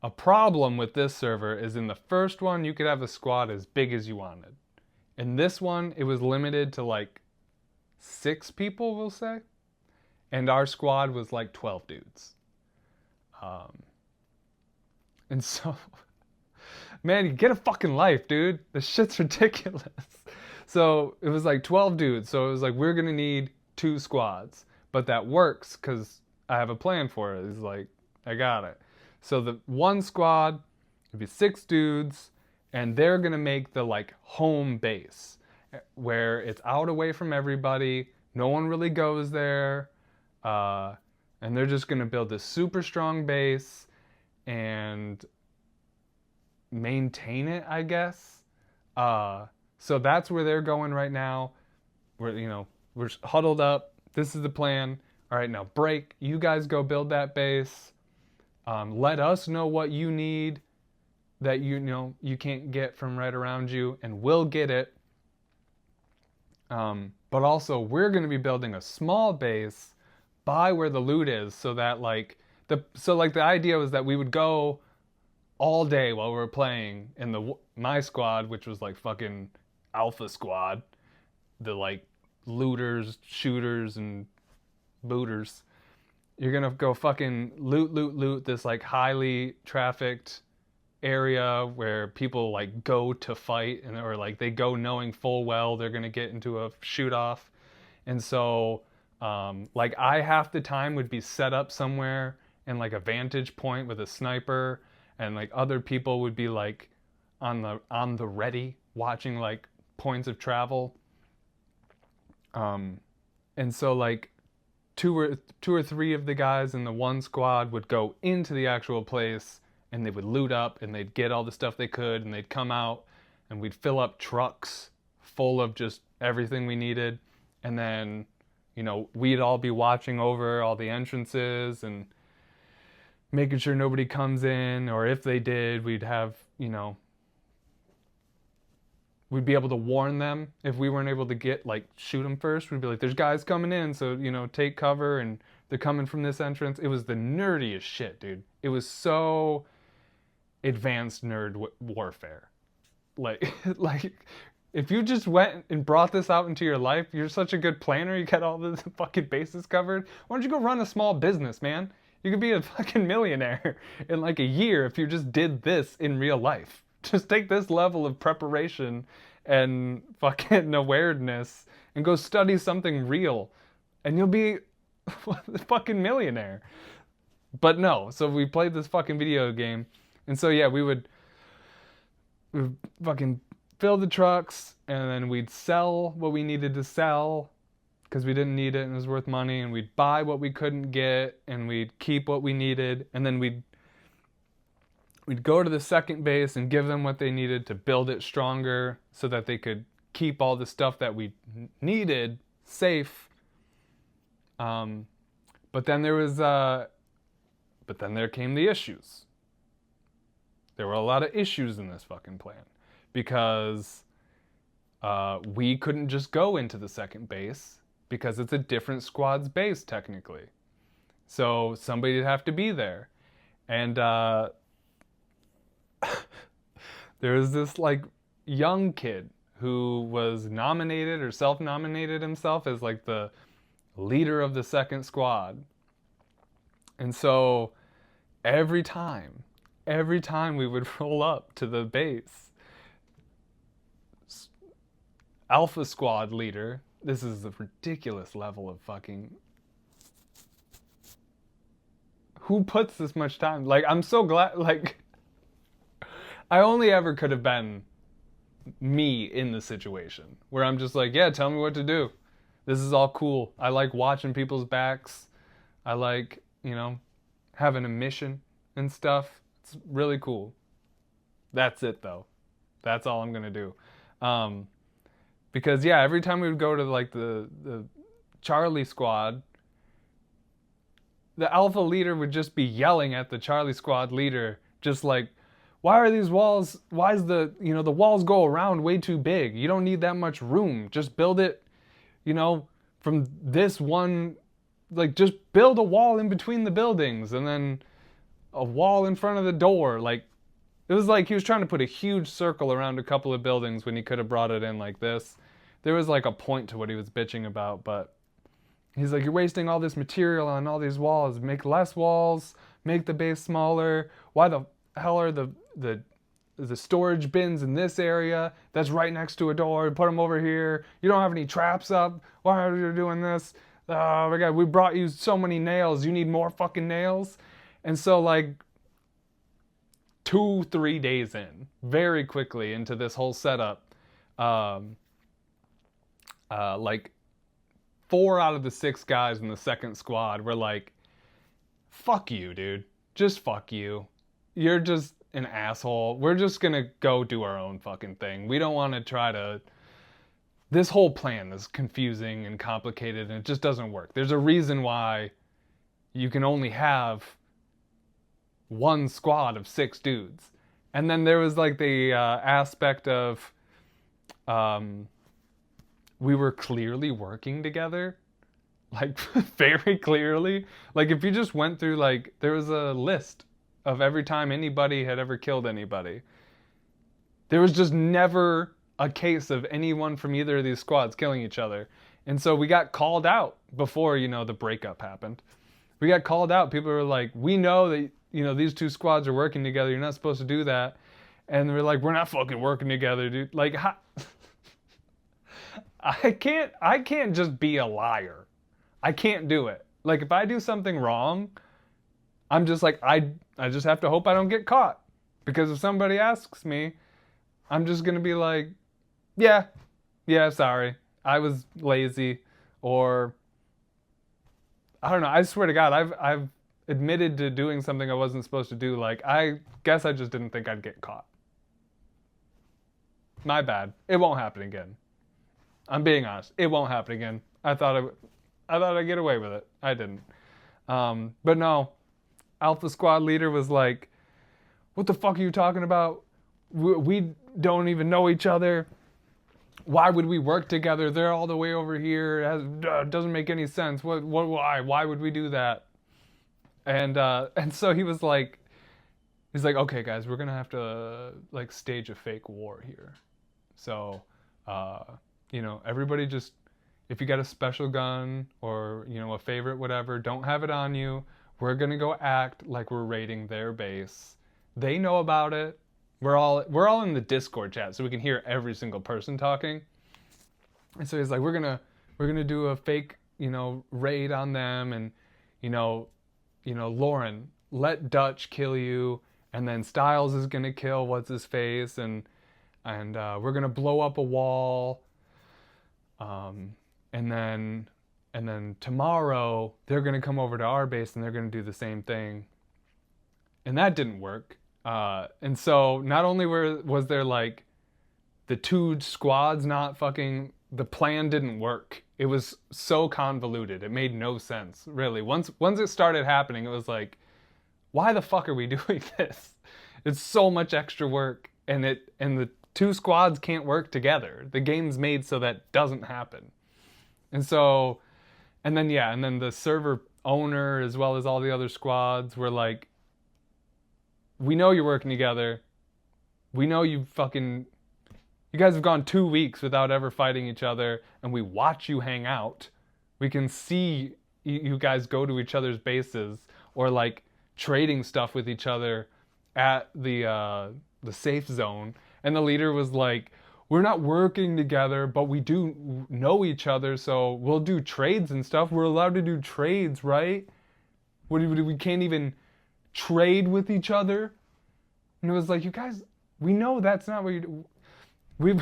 A: a problem with this server is in the first one, you could have a squad as big as you wanted. In this one, it was limited to like 6 people, we'll say. And our squad was like 12 dudes. And so, man, you get a fucking life, dude. This shit's ridiculous. So it was like 12 dudes. So it was like, we're going to need 2 squads. But that works because I have a plan for it. It's like, I got it. So the one squad would be 6 dudes, and they're going to make the like home base where it's out away from everybody. No one really goes there. And they're just going to build this super strong base and maintain it, I guess. So that's where they're going right now. We're huddled up. This is the plan. All right, now break. You guys go build that base. Let us know what you need that you can't get from right around you, and we'll get it. But also, we're going to be building a small base by where the loot is, so that the idea was that we would go all day while we were playing in my squad, which was like fucking alpha squad, the like looters, shooters, and booters. You're gonna go fucking loot this like highly trafficked area where people like go to fight, or like they go knowing full well they're gonna get into a shoot off. And so Like I half the time would be set up somewhere in like a vantage point with a sniper, and like other people would be like on the ready watching like points of travel. And so like two or three of the guys in the one squad would go into the actual place, and they would loot up and they'd get all the stuff they could, and they'd come out and we'd fill up trucks full of just everything we needed. And then, you know, we'd all be watching over all the entrances and making sure nobody comes in, or if they did, we'd have, you know, we'd be able to warn them if we weren't able to get, like, shoot them first. We'd be like, there's guys coming in, so, you know, take cover, and they're coming from this entrance. It was the nerdiest shit, dude. It was so advanced nerd warfare. Like, like, if you just went and brought this out into your life, you're such a good planner, you got all the fucking bases covered. Why don't you go run a small business, man? You could be a fucking millionaire in like a year if you just did this in real life. Just take this level of preparation and fucking awareness and go study something real, and you'll be a fucking millionaire. But no, so we played this fucking video game, and so yeah, we'd fucking fill the trucks, and then we'd sell what we needed to sell because we didn't need it and it was worth money, and we'd buy what we couldn't get, and we'd keep what we needed, and then we'd go to the second base and give them what they needed to build it stronger so that they could keep all the stuff that we needed safe. But then there came the issues. There were a lot of issues in this fucking plan because we couldn't just go into the second base because it's a different squad's base technically. So somebody'd have to be there. And there was this like young kid who was nominated or self-nominated himself as like the leader of the second squad. And so every time we would roll up to the base, Alpha Squad leader, this is a ridiculous level of fucking, who puts this much time? Like, I'm so glad, like, I only ever could have been me in the situation where I'm just like, yeah, tell me what to do. This is all cool. I like watching people's backs. I like, you know, having a mission and stuff. It's really cool. That's it though. That's all I'm gonna do. Because yeah, every time we would go to like the Charlie squad, the alpha leader would just be yelling at the Charlie squad leader, just like, why are these walls, why is the walls go around way too big? You don't need that much room. Just build it, you know, from this one, like just build a wall in between the buildings and then a wall in front of the door. Like, it was like he was trying to put a huge circle around a couple of buildings when he could have brought it in like this. There was like a point to what he was bitching about, but he's like, you're wasting all this material on all these walls. Make less walls, make the base smaller. Why the hell are the storage bins in this area that's right next to a door? Put them over here. You don't have any traps up. Why are you doing this? Oh my god, we brought you so many nails. You need more fucking nails? And so like 2-3 days in, very quickly into this whole setup, like 4 out of the 6 guys in the second squad were like, fuck you, dude. Just fuck you. You're just an asshole. We're just gonna go do our own fucking thing. We don't want to try to... This whole plan is confusing and complicated, and it just doesn't work. There's a reason why you can only have one squad of 6 dudes. And then there was like the aspect of we were clearly working together. Like, very clearly. Like, if you just went through, like, there was a list of every time anybody had ever killed anybody. There was just never a case of anyone from either of these squads killing each other. And so we got called out before, you know, the breakup happened. We got called out. People were like, we know that, you know, these 2 squads are working together. You're not supposed to do that. And we're like, we're not fucking working together, dude. Like, I can't just be a liar. I can't do it. Like if I do something wrong, I'm just like I just have to hope I don't get caught. Because if somebody asks me, I'm just gonna be like, yeah, yeah, sorry, I was lazy, or I don't know. I swear to God, I've admitted to doing something I wasn't supposed to do. Like I guess I just didn't think I'd get caught. My bad. It won't happen again. I'm being honest. It won't happen again. I thought I'd get away with it. I didn't. But no, Alpha Squad leader was like, "What the fuck are you talking about? We don't even know each other. Why would we work together? They're all the way over here. It doesn't make any sense. Why would we do that?" And so he's like, "Okay, guys, we're gonna have to like stage a fake war here. So, uh, everybody just, if you got a special gun or, a favorite, whatever, don't have it on you. We're going to go act like we're raiding their base. They know about it. We're all in the Discord chat, so we can hear every single person talking." And so he's like, we're going to do a fake, raid on them. And, Lauren, let Dutch kill you. And then Styles is going to kill what's his face. And we're gonna blow up a wall, and then tomorrow they're gonna come over to our base and they're gonna do the same thing, and that didn't work. And so not only was there like the two squads not fucking, the plan didn't work. It was so convoluted. It made no sense really. Once it started happening, it was like, why the fuck are we doing this? It's so much extra work, and the two squads can't work together. The game's made so that doesn't happen. And then the server owner, as well as all the other squads, were like, we know you're working together. We know you guys have gone 2 weeks without ever fighting each other, and we watch you hang out. We can see you guys go to each other's bases, or like trading stuff with each other at the safe zone. And the leader was like, we're not working together, but we do know each other, so we'll do trades and stuff. We're allowed to do trades, right? We can't even trade with each other? And it was like, you guys, we know that's not what you do. We've...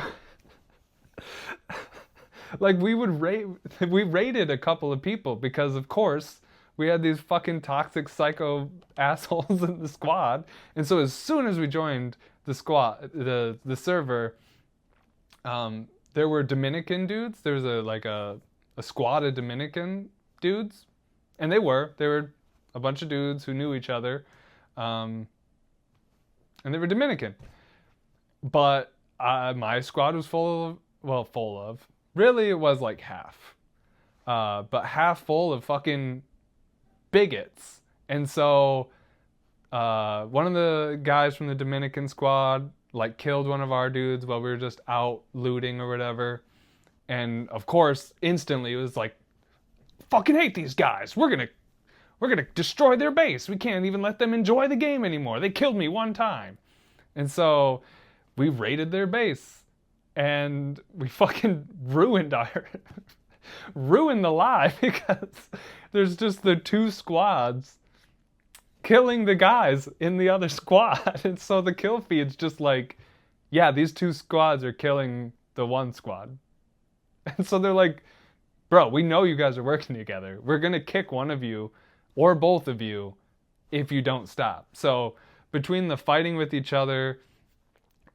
A: like, we raided a couple of people because, of course, we had these fucking toxic psycho assholes in the squad. And so as soon as we joined the squad, the server, there were Dominican dudes. There was a squad of Dominican dudes, and they were a bunch of dudes who knew each other, and they were Dominican. But my squad was full of, really it was like half, but half full of fucking bigots. And so one of the guys from the Dominican squad like killed one of our dudes while we were just out looting or whatever. And of course, instantly it was like, fucking hate these guys. We're gonna destroy their base. We can't even let them enjoy the game anymore. They killed me one time. And so we raided their base, and we fucking ruined the lie, because there's just the two squads killing the guys in the other squad. And so the kill feed's just like, yeah, these two squads are killing the one squad. And so they're like, bro, we know you guys are working together. We're gonna kick one of you or both of you if you don't stop. So between the fighting with each other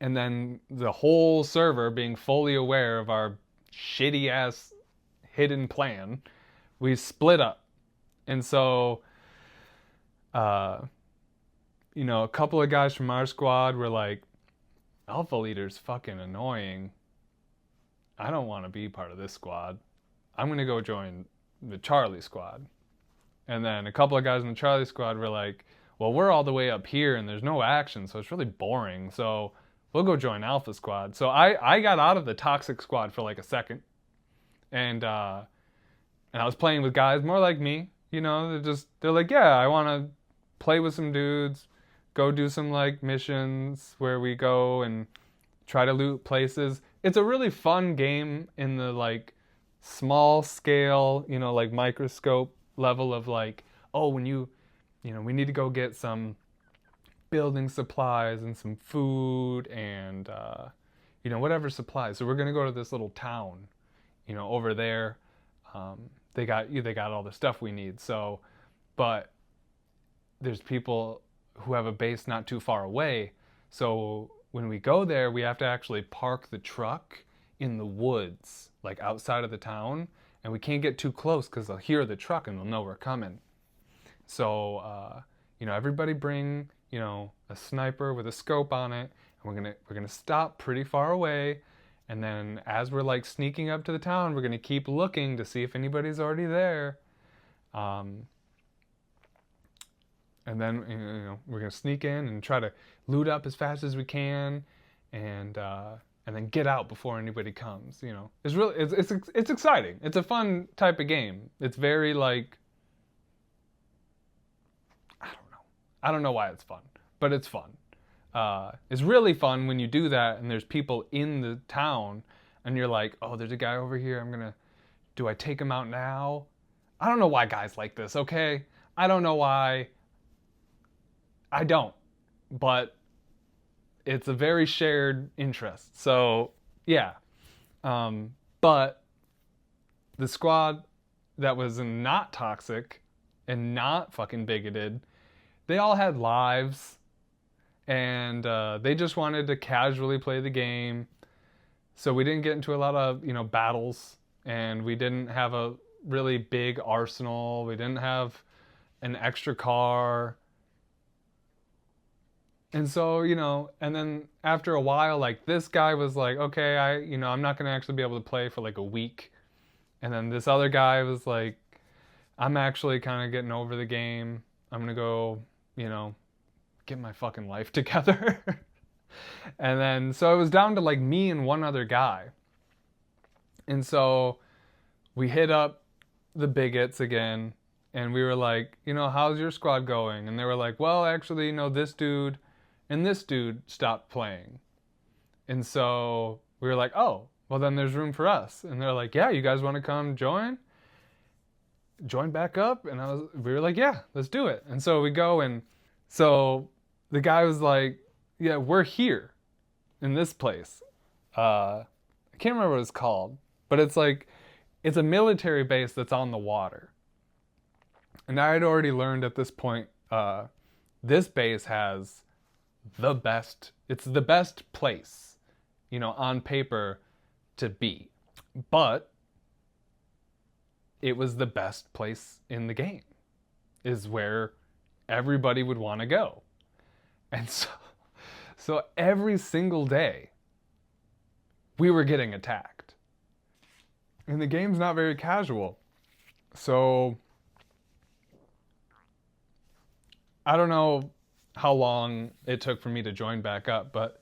A: and then the whole server being fully aware of our shitty ass hidden plan, we split up. And so a couple of guys from our squad were like, Alpha Leader's fucking annoying. I don't want to be part of this squad. I'm going to go join the Charlie squad. And then a couple of guys in the Charlie squad were like, well, we're all the way up here and there's no action, so it's really boring. So we'll go join Alpha squad. So I got out of the toxic squad for like a second. And I was playing with guys more like me. They're like, yeah, I want to play with some dudes, go do some like missions where we go and try to loot places. It's a really fun game in the like small scale, like microscope level of like, oh, when we need to go get some building supplies and some food and whatever supplies. So we're gonna go to this little town, over there. They got all the stuff we need. So, but there's people who have a base not too far away. So when we go there, we have to actually park the truck in the woods, like outside of the town, and we can't get too close because they'll hear the truck and they'll know we're coming. So, everybody bring, a sniper with a scope on it, and we're gonna stop pretty far away, and then as we're like sneaking up to the town, we're gonna keep looking to see if anybody's already there. And then we're gonna sneak in and try to loot up as fast as we can, and then get out before anybody comes. It's exciting. It's a fun type of game. It's very like, I don't know why it's fun, but it's fun. It's really fun when you do that and there's people in the town and you're like, oh, there's a guy over here. Do I take him out now? I don't know why guys like this, okay? I don't know why. I don't. But it's a very shared interest. So, yeah. But the squad that was not toxic and not fucking bigoted, they all had lives, and they just wanted to casually play the game. So we didn't get into a lot of, battles, and we didn't have a really big arsenal. We didn't have an extra car. And so, and then after a while, like this guy was like, okay, I'm not going to actually be able to play for like a week. And then this other guy was like, I'm actually kind of getting over the game. I'm going to go, get my fucking life together. And then, so it was down to like me and one other guy. And so we hit up the bigots again, and we were like, how's your squad going? And they were like, well, actually, this dude and this dude stopped playing. And so we were like, oh, well then there's room for us. And they're like, yeah, you guys want to come join back up? And we were like, yeah, let's do it. And so we go, and so the guy was like, yeah, we're here in this place. I can't remember what it's called, but it's a military base that's on the water. And I had already learned at this point, this base has it's the best place, on paper to be. But it was the best place in the game, is where everybody would want to go. And so every single day, we were getting attacked. And the game's not very casual. So I don't know how long it took for me to join back up, but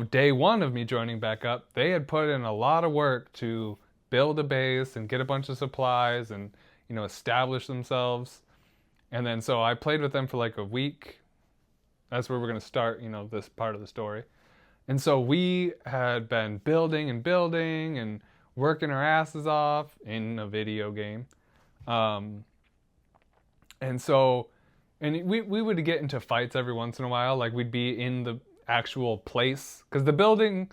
A: day one of me joining back up, they had put in a lot of work to build a base and get a bunch of supplies and establish themselves. And then so I played with them for like a week. That's where we're going to start, this part of the story. And so we had been building and working our asses off in a video game. And we would get into fights every once in a while. Like we'd be in the actual place. Because the building,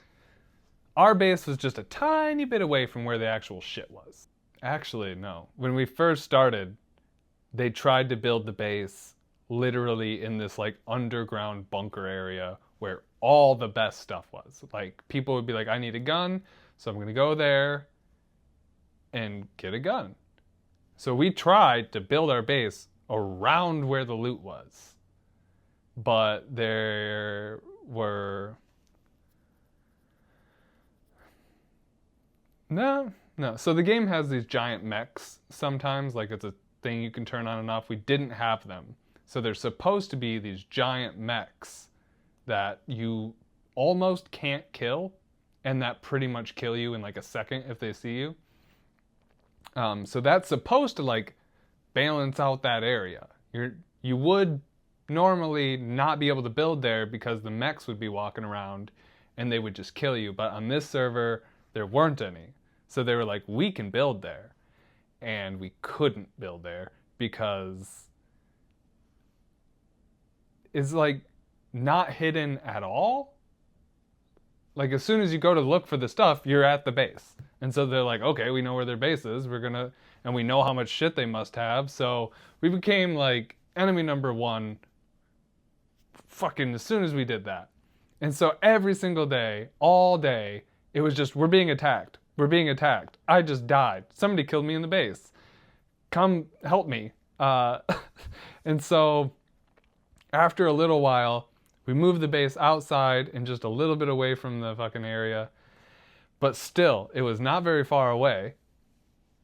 A: our base was just a tiny bit away from where the actual shit was. Actually, no. When we first started, they tried to build the base literally in this like underground bunker area where all the best stuff was. Like people would be like, I need a gun, so I'm going to go there and get a gun. So we tried to build our base around where the loot was. But there were... No. So the game has these giant mechs sometimes, like it's a thing you can turn on and off. We didn't have them. So there's supposed to be these giant mechs that you almost can't kill, and that pretty much kill you in like a second if they see you. So that's supposed to like balance out that area. You would normally not be able to build there because the mechs would be walking around and they would just kill you. But on this server, there weren't any. So they were like, we can build there. And we couldn't build there because it's like not hidden at all. Like as soon as you go to look for the stuff, you're at the base. And so they're like, okay, we know where their base is. And we know how much shit they must have. So we became like enemy number one fucking as soon as we did that. And so every single day, all day, it was just, we're being attacked. We're being attacked. I just died. Somebody killed me in the base. Come help me. And so after a little while, we moved the base outside and just a little bit away from the fucking area. But still, it was not very far away.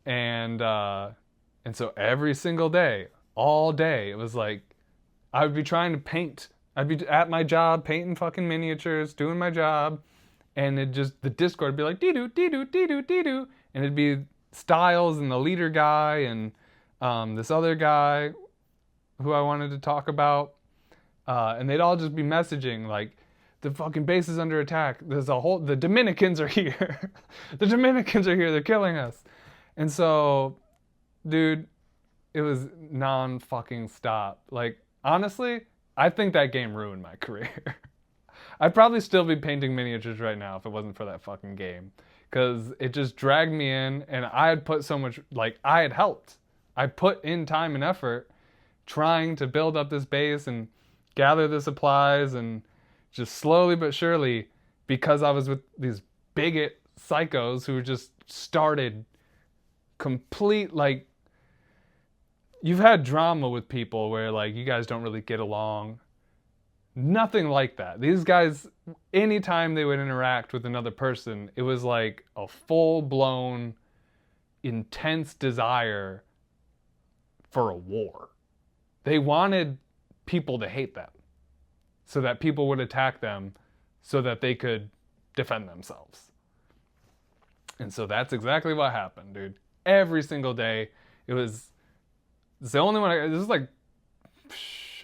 A: And so every single day, all day, it was like, I would be trying to paint. I'd be at my job, painting fucking miniatures, doing my job. And it just, the Discord would be like, dee-doo, dee-doo, dee-doo, dee-doo. And it'd be Styles and the leader guy and this other guy who I wanted to talk about. And they'd all just be messaging like, the fucking base is under attack. The Dominicans are here. The Dominicans are here. They're killing us. And so, dude, it was non-fucking stop. Like, honestly, I think that game ruined my career. I'd probably still be painting miniatures right now if it wasn't for that fucking game. Because it just dragged me in, and I had put so much, like, I had helped. I put in time and effort trying to build up this base and gather the supplies, and just slowly but surely, because I was with these bigot psychos who just started complete, like, you've had drama with people where, like, you guys don't really get along. Nothing like that. These guys, anytime they would interact with another person, it was like a full-blown, intense desire for a war. They wanted people to hate them so that people would attack them so that they could defend themselves. And so that's exactly what happened, dude. Every single day, it's the only one, this is like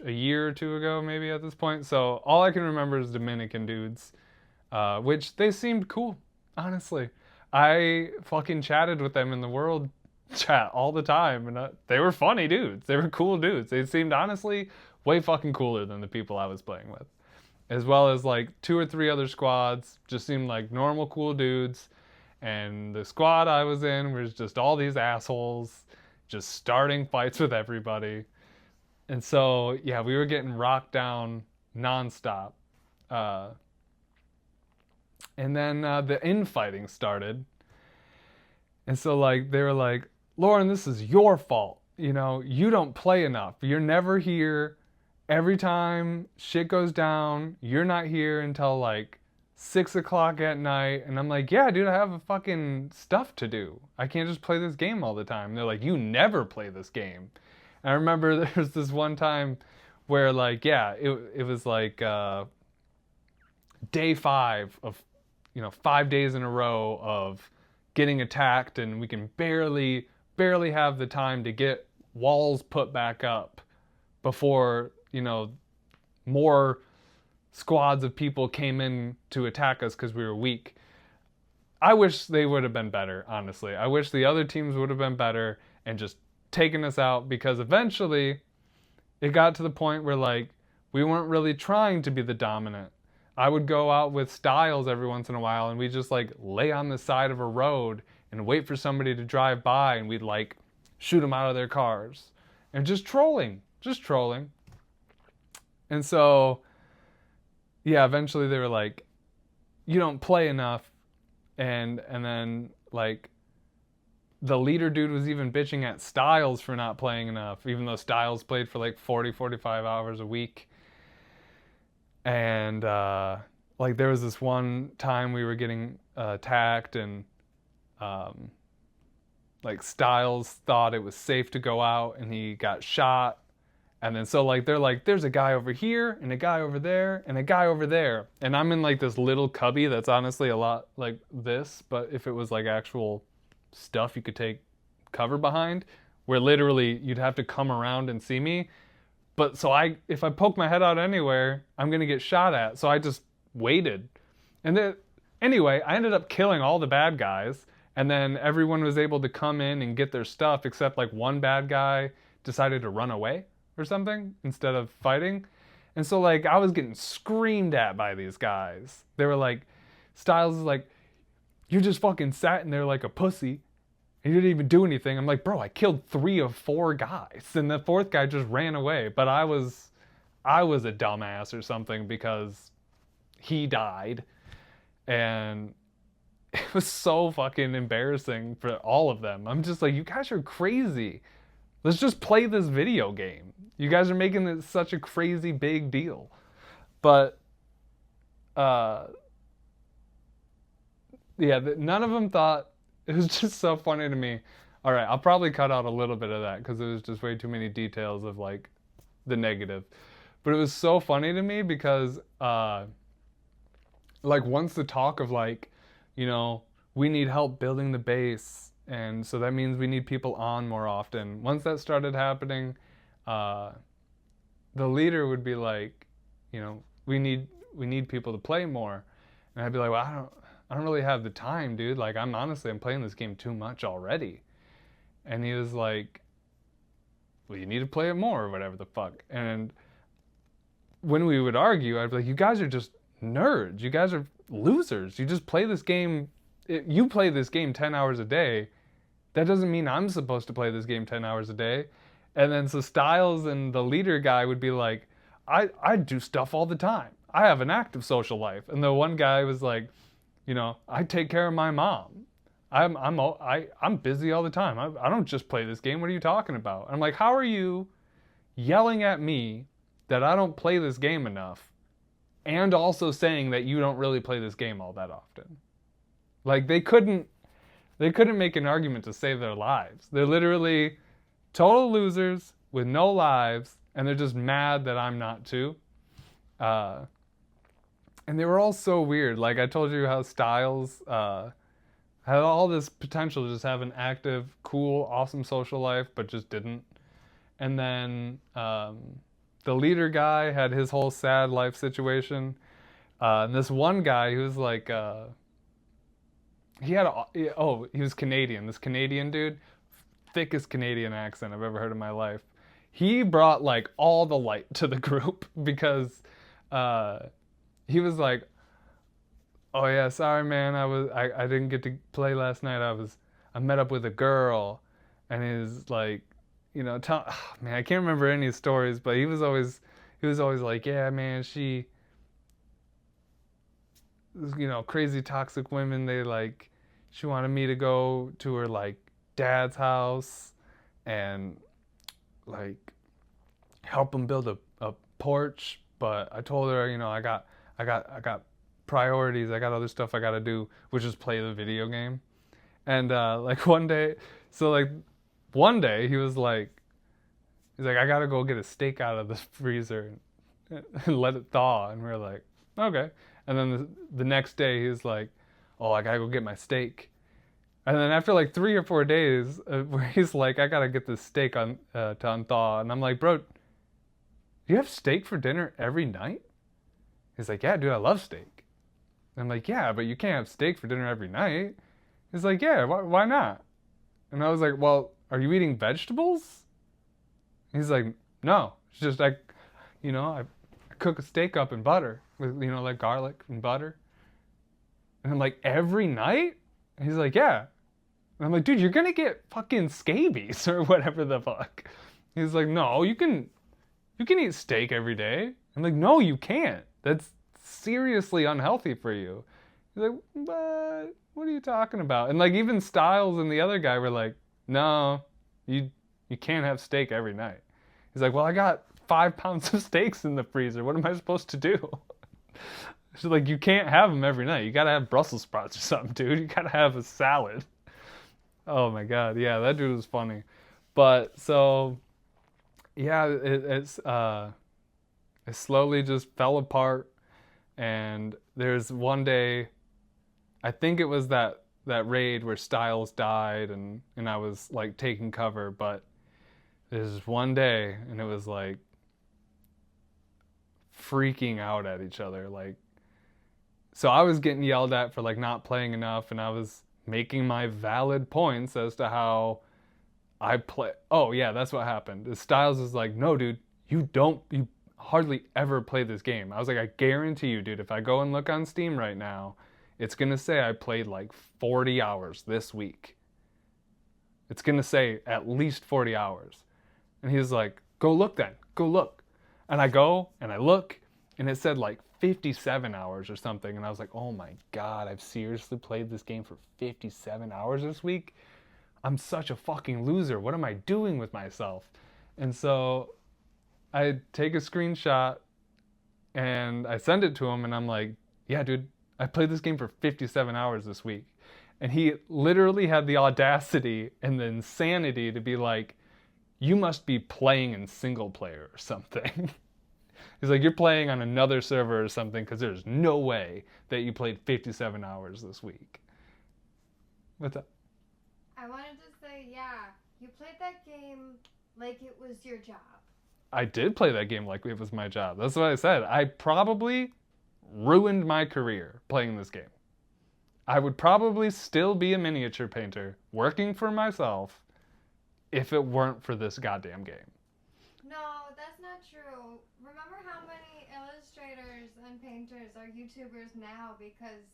A: a year or two ago maybe at this point. So all I can remember is Dominican dudes, which they seemed cool, honestly. I fucking chatted with them in the world chat all the time, and they were funny dudes. They were cool dudes. They seemed honestly way fucking cooler than the people I was playing with. As well as like 2 or 3 other squads just seemed like normal cool dudes. And the squad I was in was just all these assholes just starting fights with everybody. And so, yeah, we were getting rocked down nonstop. And then the infighting started. And so, like, they were like, Lauren, this is your fault. You know, you don't play enough. You're never here. Every time shit goes down, you're not here until, like, 6 o'clock at night. And I'm like, yeah, dude, I have fucking stuff to do. I can't just play this game all the time. And they're like, you never play this game. And I remember there was this one time where, like, yeah, it was like day 5 of, 5 days in a row of getting attacked, and we can barely have the time to get walls put back up before, more squads of people came in to attack us because we were weak. I wish they would have been better, honestly. I wish the other teams would have been better and just taken us out, because eventually it got to the point where, like, we weren't really trying to be the dominant. I would go out with Styles every once in a while, and we'd just, like, lay on the side of a road and wait for somebody to drive by, and we'd, like, shoot them out of their cars. And just trolling. And so, yeah, eventually they were like, you don't play enough. And then, like, the leader dude was even bitching at Styles for not playing enough, even though Styles played for like 40, 45 hours a week. And, like, there was this one time we were getting attacked, and, like, Styles thought it was safe to go out, and he got shot. And then so, like, they're like, there's a guy over here, and a guy over there, and a guy over there. And I'm in, like, this little cubby that's honestly a lot like this, but if it was, like, actual stuff you could take cover behind, where literally you'd have to come around and see me. But so if I poke my head out anywhere, I'm going to get shot at. So I just waited. And then, anyway, I ended up killing all the bad guys. And then everyone was able to come in and get their stuff, except like one bad guy decided to run away or something instead of fighting. And so like I was getting screamed at by these guys. They were like, Styles is like, you just fucking sat in there like a pussy and you didn't even do anything. I'm like, bro, I killed 3 of 4 guys, and the 4th guy just ran away. But I was a dumbass or something because he died, and it was so fucking embarrassing for all of them. I'm just like, you guys are crazy. Let's just play this video game. You guys are making it such a crazy big deal. But yeah, none of them thought. It was just so funny to me. All right, I'll probably cut out a little bit of that because it was just way too many details of like the negative. But it was so funny to me because like once the talk of like, you know, we need help building the base, and so that means we need people on more often. Once that started happening, the leader would be like, you know, we need people to play more, and I'd be like, well, I don't really have the time, dude. Like, I'm playing this game too much already. And he was like, well, you need to play it more or whatever the fuck. And when we would argue, I'd be like, you guys are just nerds. You guys are losers. You just play this game. You play this game 10 hours a day. That doesn't mean I'm supposed to play this game 10 hours a day. And then so Styles and the leader guy would be like, I do stuff all the time. I have an active social life. And the one guy was like, you know, I take care of my mom. I'm busy all the time. I don't just play this game. What are you talking about? And I'm like, how are you yelling at me that I don't play this game enough, and also saying that you don't really play this game all that often? Like they couldn't make an argument to save their lives. They're literally total losers with no lives, and they're just mad that I'm not too. And they were all so weird. Like I told you how Styles had all this potential to just have an active, cool, awesome social life, but just didn't. And then the leader guy had his whole sad life situation. And this one guy who was like, he was Canadian. This Canadian dude, thickest Canadian accent I've ever heard in my life. He brought like all the light to the group because he was like, oh yeah, sorry man, I didn't get to play last night. I met up with a girl, and he's like, you know, man, I can't remember any stories, but he was always like, yeah man, she, you know, crazy toxic women, she wanted me to go to her like dad's house and like help him build a porch, but I told her, you know, I got priorities. I got other stuff I got to do, which is play the video game. And like one day he was like, I got to go get a steak out of the freezer and let it thaw. And we were like, okay. And then the next day he was like, oh, I got to go get my steak. And then after like 3 or 4 days, where he's like, I got to get this steak to unthaw. And I'm like, bro, do you have steak for dinner every night? He's like, yeah, dude, I love steak. And I'm like, yeah, but you can't have steak for dinner every night. He's like, yeah, why not? And I was like, well, are you eating vegetables? He's like, no, it's just I cook a steak up in butter with, you know, like garlic and butter. And I'm like, every night? And he's like, yeah. And I'm like, dude, you're gonna get fucking scabies or whatever the fuck. He's like, no, you can eat steak every day. I'm like, no, you can't. That's seriously unhealthy for you. He's like, but what are you talking about? And like even Styles and the other guy were like, no, you can't have steak every night. He's like, well, I got 5 pounds of steaks in the freezer. What am I supposed to do? She's like, you can't have them every night. You gotta have Brussels sprouts or something, dude. You gotta have a salad. Oh my god, yeah, that dude was funny. But so, yeah, it slowly just fell apart. And there's one day, I think it was that raid where Styles died and I was like taking cover, but there's one day and it was like freaking out at each other. Like, so I was getting yelled at for like not playing enough, and I was making my valid points as to how I play. Oh yeah, that's what happened. Styles is like, no, dude, you hardly ever play this game. I was like, I guarantee you, dude, if I go and look on Steam right now, it's gonna say I played like 40 hours this week. It's gonna say at least 40 hours. And he was like, go look then, go look. And I go and I look, and it said like 57 hours or something. And I was like, oh my God, I've seriously played this game for 57 hours this week? I'm such a fucking loser. What am I doing with myself? And so I take a screenshot and I send it to him, and I'm like, yeah, dude, I played this game for 57 hours this week. And he literally had the audacity and the insanity to be like, you must be playing in single player or something. He's like, you're playing on another server or something, because there's no way that you played 57 hours this week. What's up?
B: I wanted to say, yeah, you played that game like it was your job.
A: I did play that game like it was my job. That's what I said. I probably ruined my career playing this game. I would probably still be a miniature painter working for myself if it weren't for this goddamn game.
B: No, that's not true. Remember how many illustrators and painters are YouTubers now because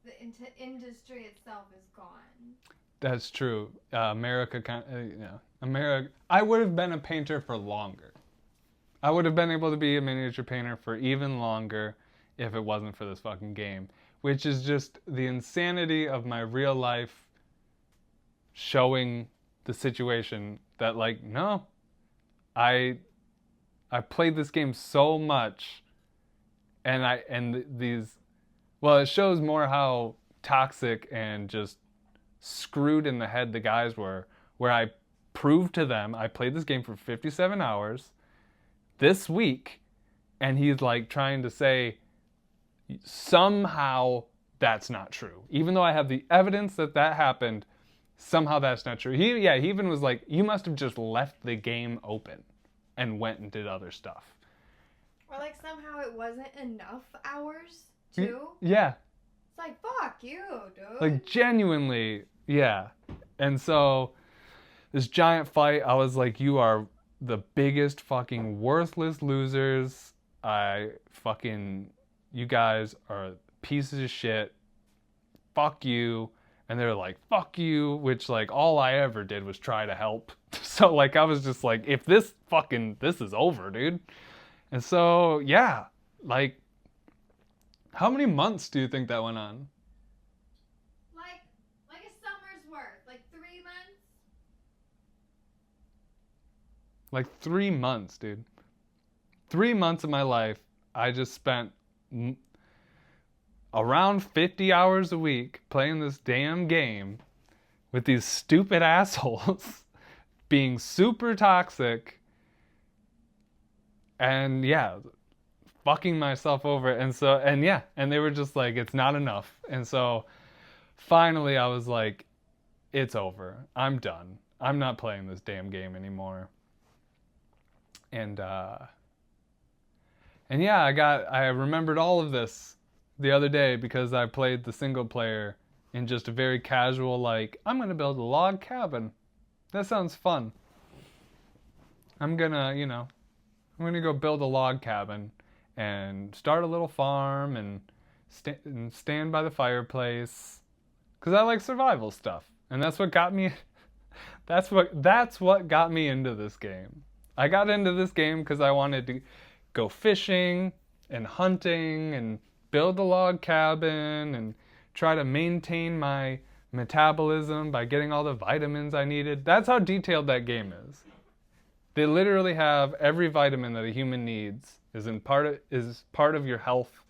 B: the industry itself is gone?
A: That's true. America, America. I would have been a painter for longer. I would have been able to be a miniature painter for even longer if it wasn't for this fucking game, which is just the insanity of my real life showing the situation that, like, no, I played this game so much, and these, well, it shows more how toxic and just screwed in the head the guys were, where I proved to them I played this game for 57 hours this week, and he's like trying to say somehow that's not true, even though I have the evidence that that happened. Somehow that's not true. He even was like, you must have just left the game open and went and did other stuff.
B: Or like somehow it wasn't enough hours too.
A: Yeah.
B: It's like, fuck you, dude.
A: Like, genuinely, yeah. And so this giant fight, I was like, you are the biggest fucking worthless losers. You guys are pieces of shit. Fuck you. And they're like, fuck you, which, like, all I ever did was try to help. So, like, I was just like, if this is over, dude. And so, yeah, like, how many months do you think that went on?
B: Like a summer's worth, like 3 months.
A: Like 3 months, dude. 3 months of my life, I just spent around 50 hours a week playing this damn game with these stupid assholes being super toxic and, yeah, fucking myself over. And so, and they were just like, it's not enough. And so finally I was like, it's over. I'm done. I'm not playing this damn game anymore. And yeah, I remembered all of this the other day because I played the single player in just a very casual, like, I'm gonna build a log cabin. That sounds fun. I'm gonna go build a log cabin and start a little farm and stand by the fireplace, because I like survival stuff, and that's what got me. That's what got me into this game. I got into this game because I wanted to go fishing and hunting and build a log cabin and try to maintain my metabolism by getting all the vitamins I needed. That's how detailed that game is. They literally have every vitamin that a human needs is part of your health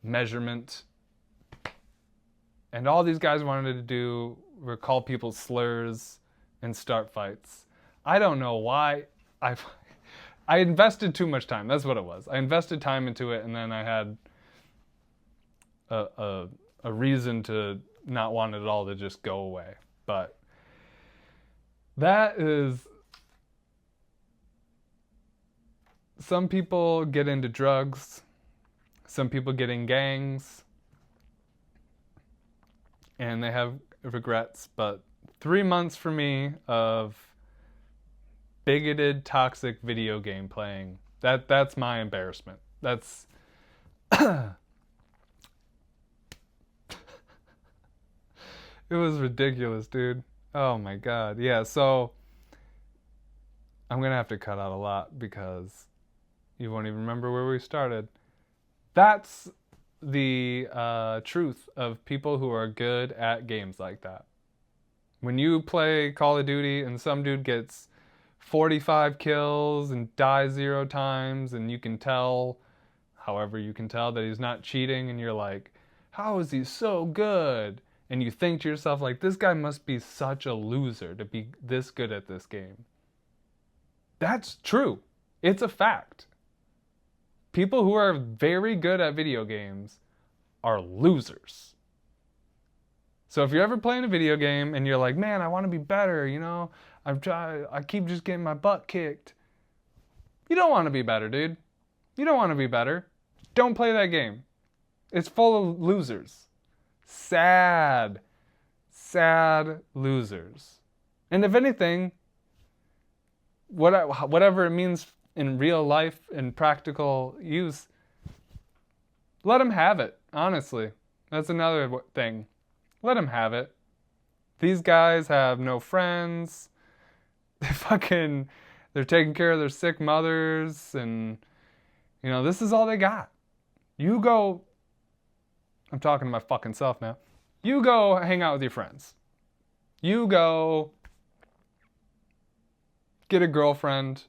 A: measurement. And all these guys wanted to do were call people slurs and start fights. I don't know why. I invested too much time. That's what it was. I invested time into it, and then I had a reason to not want it all to just go away. But that is, some people get into drugs, some people get in gangs. and they have regrets. But 3 months for me of bigoted, toxic video game playing. That's my embarrassment. That's it was ridiculous, dude. Oh my god. Yeah, so I'm gonna have to cut out a lot because you won't even remember where we started. That's the truth of people who are good at games like that. When you play Call of Duty and some dude gets 45 kills and dies 0 times, and you can tell, however, you can tell that he's not cheating, and you're like, how is he so good? And you think to yourself, like, this guy must be such a loser to be this good at this game. That's true. It's a fact. People who are very good at video games are losers. So if you're ever playing a video game and you're like, man, I want to be better, I keep just getting my butt kicked. You don't want to be better, dude. You don't want to be better. Don't play that game. It's full of losers. Sad losers. And if anything, whatever it means in real life and practical use, let them have it, honestly. That's another thing. Let them have it. These guys have no friends. They're taking care of their sick mothers, and, this is all they got. You go, I'm talking to my fucking self now. You go hang out with your friends. You go get a girlfriend,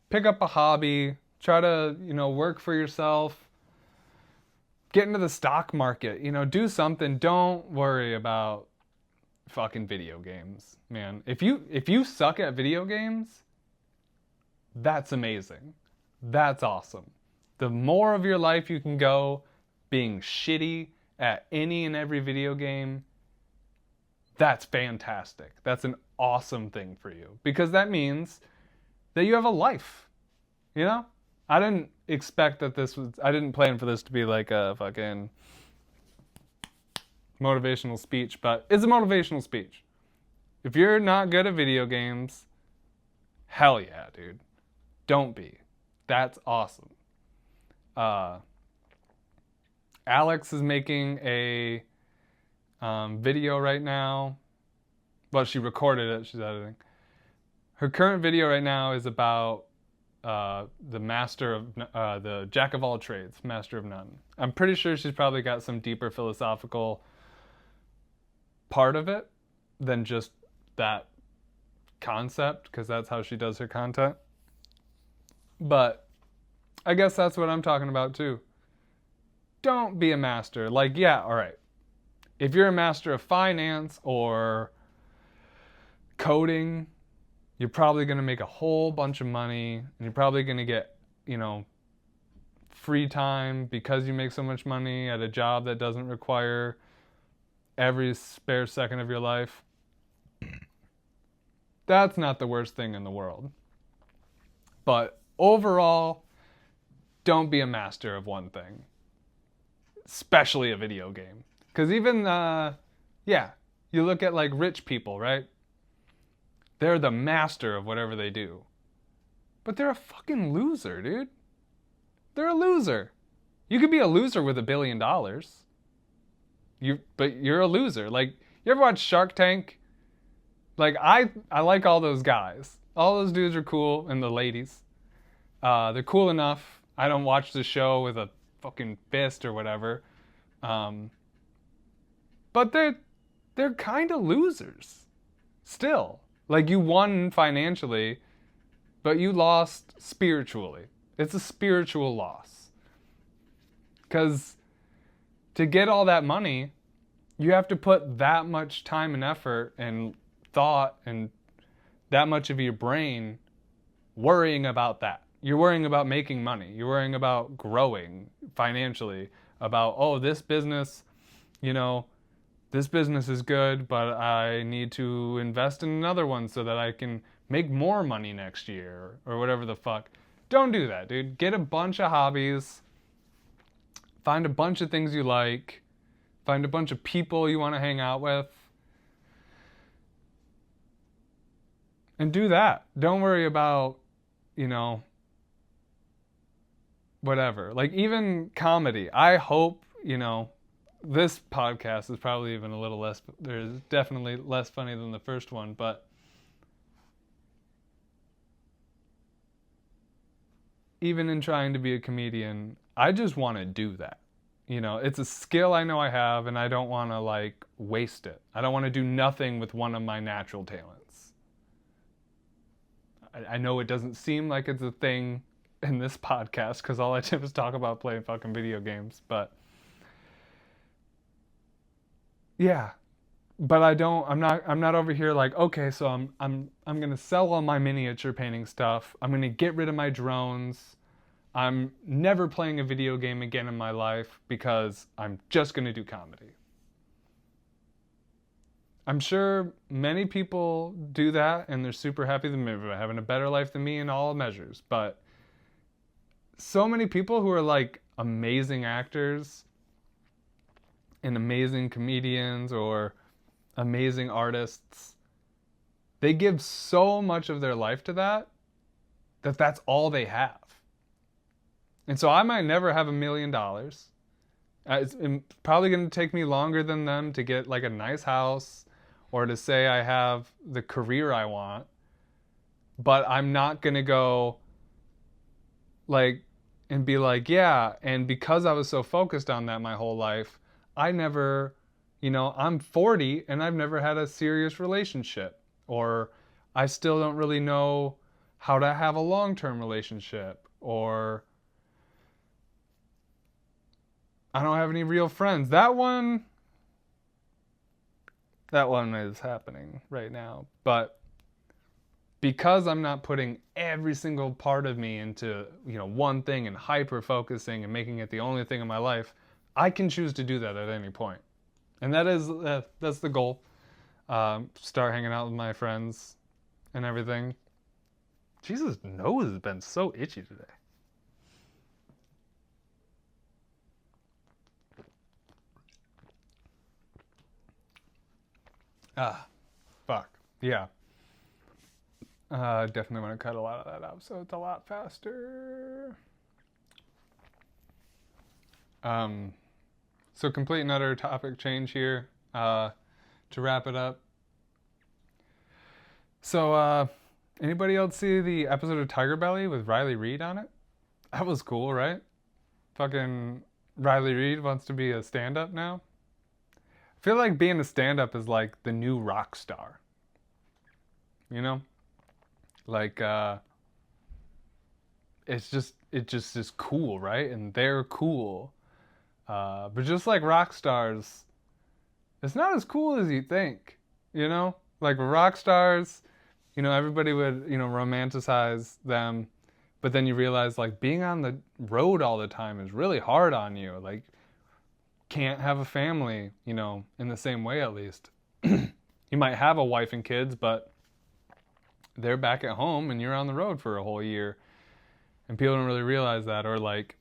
A: pick up a hobby, try to, work for yourself, get into the stock market, do something. Don't worry about fucking video games, man. If you suck at video games, that's amazing. That's awesome. The more of your life you can go being shitty at any and every video game, that's fantastic. That's an awesome thing for you, because that means that you have a life. I didn't expect that I didn't plan for this to be like a fucking motivational speech, but it's a motivational speech. If you're not good at video games, hell yeah, dude. Don't be. That's awesome. Alex is making a video right now. Well, she recorded it. She's editing. Her current video right now is about the jack of all trades, master of none. I'm pretty sure she's probably got some deeper philosophical part of it than just that concept, because that's how she does her content. But I guess that's what I'm talking about too. Don't be a master. Like, yeah, all right. If you're a master of finance or coding, you're probably going to make a whole bunch of money, and you're probably going to get, free time because you make so much money at a job that doesn't require every spare second of your life. That's not the worst thing in the world. But overall, don't be a master of one thing, especially a video game. Because even, you look at like rich people, right? They're the master of whatever they do. But they're a fucking loser, dude. They're a loser. You could be a loser with $1 billion. But you're a loser. Like, you ever watch Shark Tank? Like, I like all those guys. All those dudes are cool, and the ladies. They're cool enough. I don't watch the show with a fucking fist or whatever. But they're kind of losers. Still. Like, you won financially, but you lost spiritually. It's a spiritual loss. Because to get all that money, you have to put that much time and effort and thought and that much of your brain worrying about that. You're worrying about making money. You're worrying about growing financially. About, this business, this business is good, but I need to invest in another one so that I can make more money next year or whatever the fuck. Don't do that, dude. Get a bunch of hobbies. Find a bunch of things you like. Find a bunch of people you want to hang out with. And do that. Don't worry about, you know, whatever. Like, even comedy. I hope, this podcast is probably even a little less, there's definitely less funny than the first one, but even in trying to be a comedian, I just want to do that. It's a skill I know I have, and I don't want to, like, waste it. I don't want to do nothing with one of my natural talents. I know it doesn't seem like it's a thing in this podcast because all I did was talk about playing fucking video games, but yeah. But I'm not over here like, okay, so I'm going to sell all my miniature painting stuff. I'm going to get rid of my drones. I'm never playing a video game again in my life because I'm just going to do comedy. I'm sure many people do that and they're super happy they're having a better life than me in all measures. But so many people who are like amazing actors and amazing comedians or amazing artists, they give so much of their life to that's all they have. And so I might never have $1 million. It's probably going to take me longer than them to get like a nice house or to say I have the career I want. But I'm not going to go like and be like, yeah, and because I was so focused on that my whole life, I never, I'm 40 and I've never had a serious relationship, or I still don't really know how to have a long-term relationship, or I don't have any real friends. That one is happening right now. But because I'm not putting every single part of me into, one thing and hyper focusing and making it the only thing in my life, I can choose to do that at any point. And that's the goal. Start hanging out with my friends and everything. Jesus' nose has been so itchy today. Fuck. Yeah. Definitely want to cut a lot of that out so it's a lot faster. So complete and utter topic change here to wrap it up. So, anybody else see the episode of Tiger Belly with Riley Reid on it? That was cool, right? Fucking Riley Reid wants to be a stand-up now. I feel like being a stand-up is like the new rock star. Like, it just is cool, right? And they're cool. But just like rock stars, it's not as cool as you think, Like rock stars, everybody would, romanticize them, but then you realize like being on the road all the time is really hard on you. Like, can't have a family, in the same way at least. You might have a wife and kids, but they're back at home and you're on the road for a whole year. And people don't really realize that. Or like,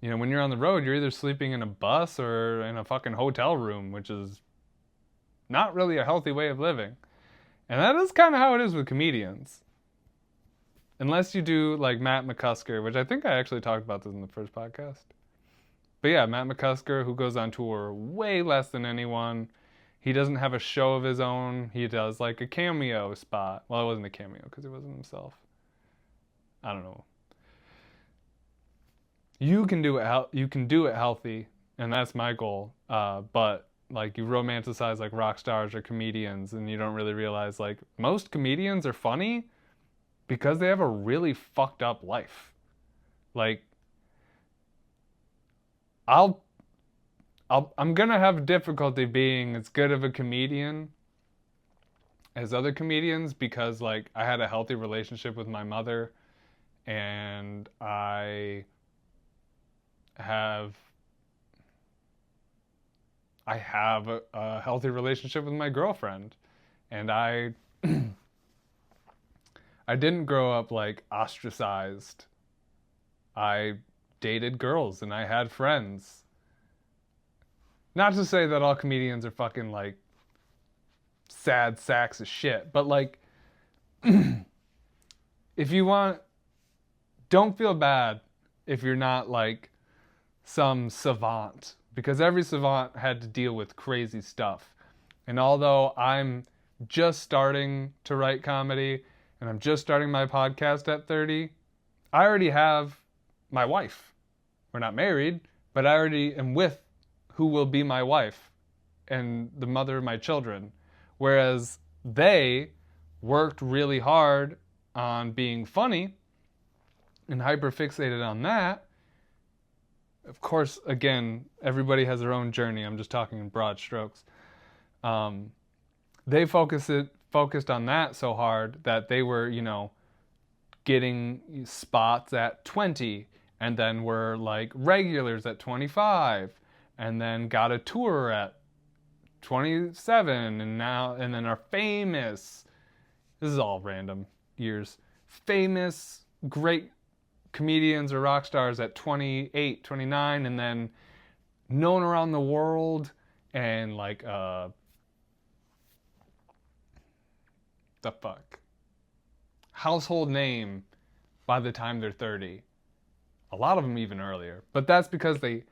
A: when you're on the road, you're either sleeping in a bus or in a fucking hotel room, which is not really a healthy way of living. And that is kind of how it is with comedians. Unless you do like Matt McCusker, which I think I actually talked about this in the first podcast. But yeah, Matt McCusker, who goes on tour way less than anyone. He doesn't have a show of his own. He does like a cameo spot. Well, it wasn't a cameo because he wasn't himself. I don't know. You can do it healthy, and that's my goal. But like you romanticize like rock stars or comedians, and you don't really realize like most comedians are funny because they have a really fucked up life. Like I'm gonna have difficulty being as good of a comedian as other comedians because like I had a healthy relationship with my mother, and I have a healthy relationship with my girlfriend, and I didn't grow up like ostracized. I dated girls and I had friends. Not to say that all comedians are fucking like sad sacks of shit, but like if you want, don't feel bad if you're not like some savant, because every savant had to deal with crazy stuff. And although I'm just starting to write comedy and I'm just starting my podcast at 30, I already have my wife. We're not married, but I already am with who will be my wife and the mother of my children. Whereas they worked really hard on being funny and hyper fixated on that. Of course, again, everybody has their own journey. I'm just talking in broad strokes. They focused on that so hard that they were, getting spots at 20, and then were like regulars at 25, and then got a tour at 27, and then are famous. This is all random years. Famous, great comedians or rock stars at 28, 29, and then known around the world and like the fuck household name by the time they're 30. A lot of them even earlier. But that's because they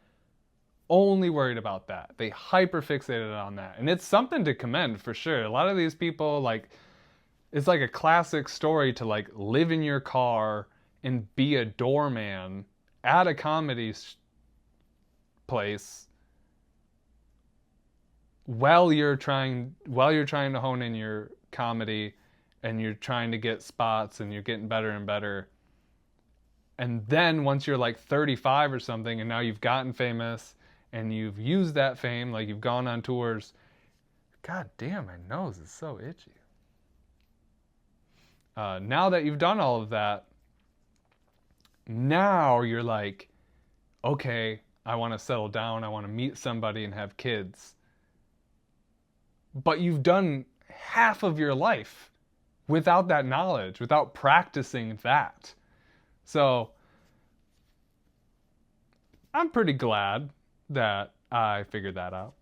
A: only worried about that. They hyper fixated on that. And it's something to commend for sure. A lot of these people, like, it's like a classic story to like live in your car and be a doorman at a comedy place while you're trying to hone in your comedy, and you're trying to get spots and you're getting better and better. And then once you're like 35 or something, and now you've gotten famous and you've used that fame, like you've gone on tours. God damn, my nose is so itchy. Now that you've done all of that, now you're like, okay, I want to settle down. I want to meet somebody and have kids. But you've done half of your life without that knowledge, without practicing that. So I'm pretty glad that I figured that out.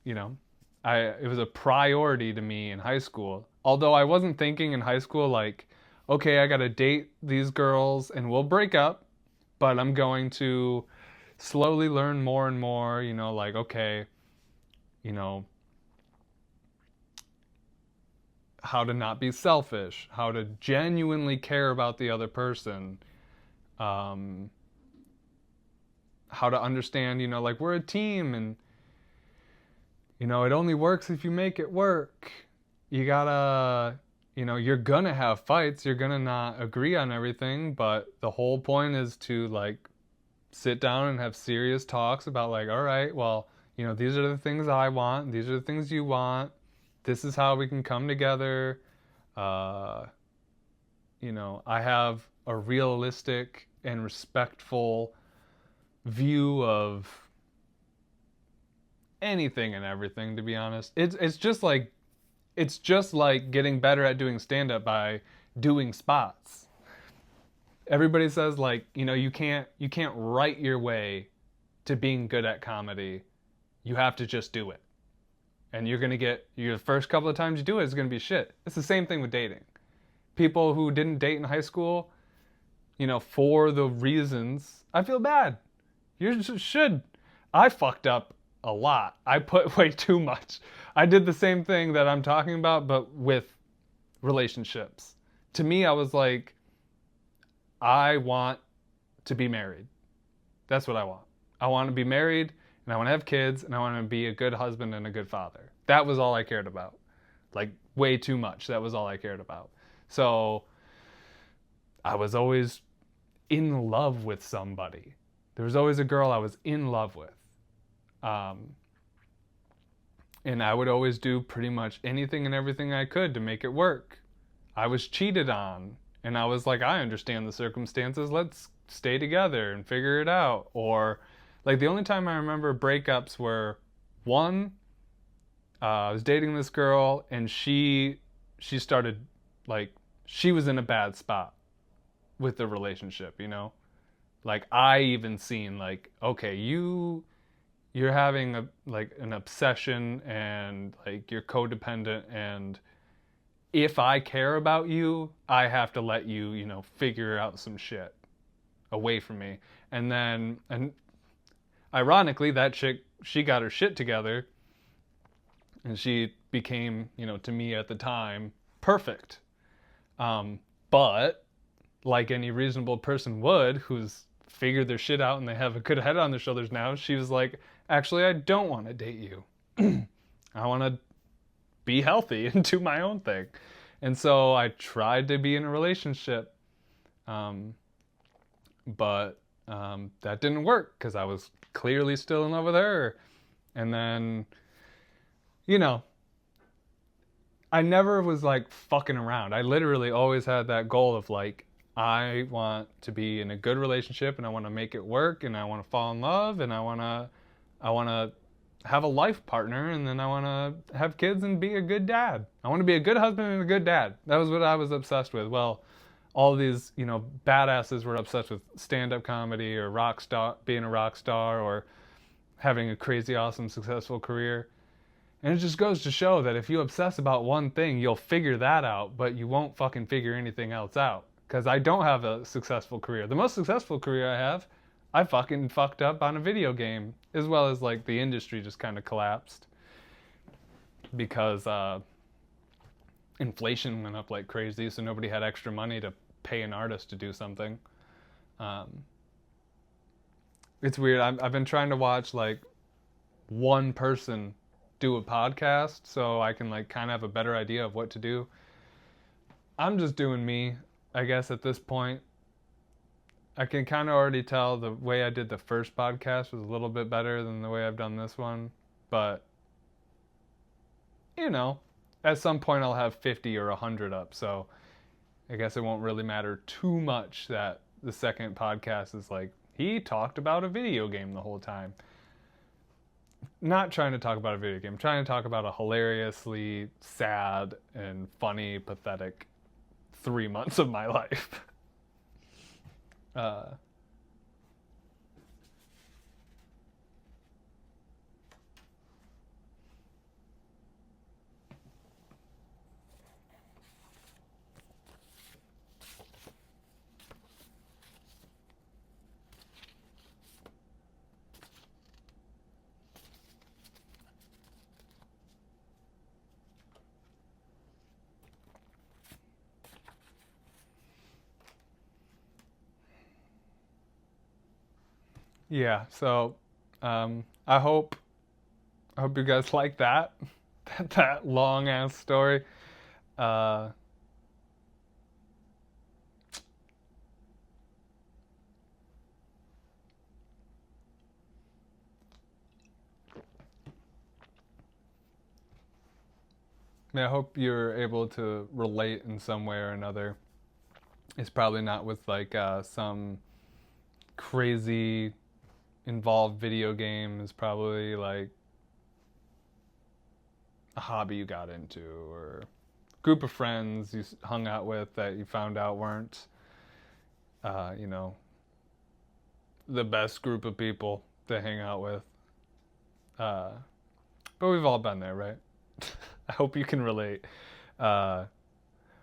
A: It was a priority to me in high school. Although I wasn't thinking in high school like, okay, I gotta date these girls and we'll break up, but I'm going to slowly learn more and more, like, okay, how to not be selfish, how to genuinely care about the other person, how to understand, like we're a team, and it only works if you make it work. You gotta, you're gonna have fights, you're gonna not agree on everything, but the whole point is to like sit down and have serious talks about like, all right, well, these are the things I want, these are the things you want, this is how we can come together. I have a realistic and respectful view of anything and everything, to be honest. It's just like getting better at doing stand-up by doing spots. Everybody says like, you can't write your way to being good at comedy. You have to just do it. And you're gonna get your first couple of times you do it, it's gonna be shit. It's the same thing with dating. People who didn't date in high school, for the reasons, I feel bad. You should. I fucked up a lot. I put way too much. I did the same thing that I'm talking about, but with relationships. To me, I was like, I want to be married. That's what I want. I want to be married, and I want to have kids, and I want to be a good husband and a good father. That was all I cared about. Like, way too much. That was all I cared about. So, I was always in love with somebody. There was always a girl I was in love with. And I would always do pretty much anything and everything I could to make it work. I was cheated on, and I was like, I understand the circumstances. Let's stay together and figure it out. Or, like, the only time I remember breakups were, one, I was dating this girl, and she started, like, she was in a bad spot with the relationship, Like, I even seen, like, okay, you're having an obsession and like you're codependent, and if I care about you, I have to let you, figure out some shit away from me. And ironically, that chick, she got her shit together and she became, to me at the time, perfect. But like any reasonable person would, who's figured their shit out and they have a good head on their shoulders now, she was like, actually, I don't want to date you. I want to be healthy and do my own thing. And so I tried to be in a relationship, but that didn't work because I was clearly still in love with her. And then, you know, I never was like fucking around. I literally always had that goal of like, I want to be in a good relationship and I want to make it work and I want to fall in love and I want to have a life partner and then I want to have kids and be a good dad. I want to be a good husband and a good dad. That was what I was obsessed with. Well, all these, badasses were obsessed with stand-up comedy or being a rock star or having a crazy awesome successful career. And it just goes to show that if you obsess about one thing, you'll figure that out, but you won't fucking figure anything else out. Because I don't have a successful career. The most successful career I have, I fucking fucked up on a video game, as well as like the industry just kind of collapsed because inflation went up like crazy, so nobody had extra money to pay an artist to do something. It's weird. I've been trying to watch like one person do a podcast so I can like kind of have a better idea of what to do. I'm just doing me, I guess, at this point. I can kind of already tell the way I did the first podcast was a little bit better than the way I've done this one. But, at some point I'll have 50 or 100 up. So I guess it won't really matter too much that the second podcast is like, he talked about a video game the whole time. Not trying to talk about a video game. I'm trying to talk about a hilariously sad and funny, pathetic 3 months of my life. Yeah, so I hope you guys like that that long ass story. Uh, I hope you're able to relate in some way or another. It's probably not with like some crazy involved video game. It's probably like a hobby you got into or group of friends you hung out with that you found out weren't, uh, you know, the best group of people to hang out with. Uh, but we've all been there, right? I hope you can relate. Uh,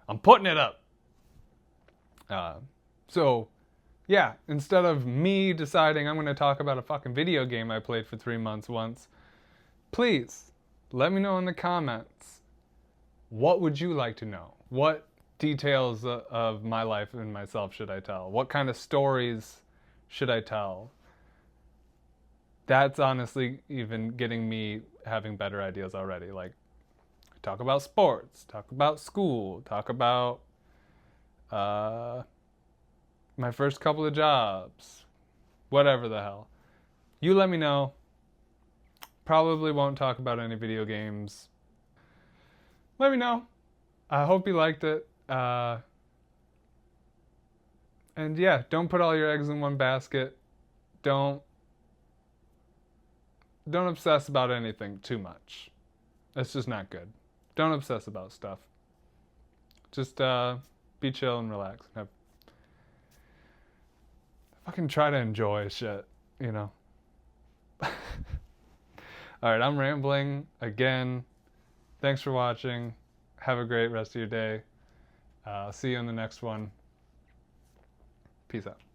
A: I'm putting it up. Uh, so, yeah, instead of me deciding I'm going to talk about a fucking video game I played for 3 months once, please let me know in the comments. What would you like to know? What details of my life and myself should I tell? What kind of stories should I tell? That's honestly even getting me having better ideas already. Like, talk about sports, talk about school, talk about my first couple of jobs, whatever the hell. You let me know. Probably won't talk about any video games. Let me know. I hope you liked it. And yeah, don't put all your eggs in one basket. Don't obsess about anything too much. That's just not good. Don't obsess about stuff. Just be chill and relax. Fucking try to enjoy shit, you know. All right, I'm rambling again. Thanks for watching. Have a great rest of your day. See you in the next one. Peace out.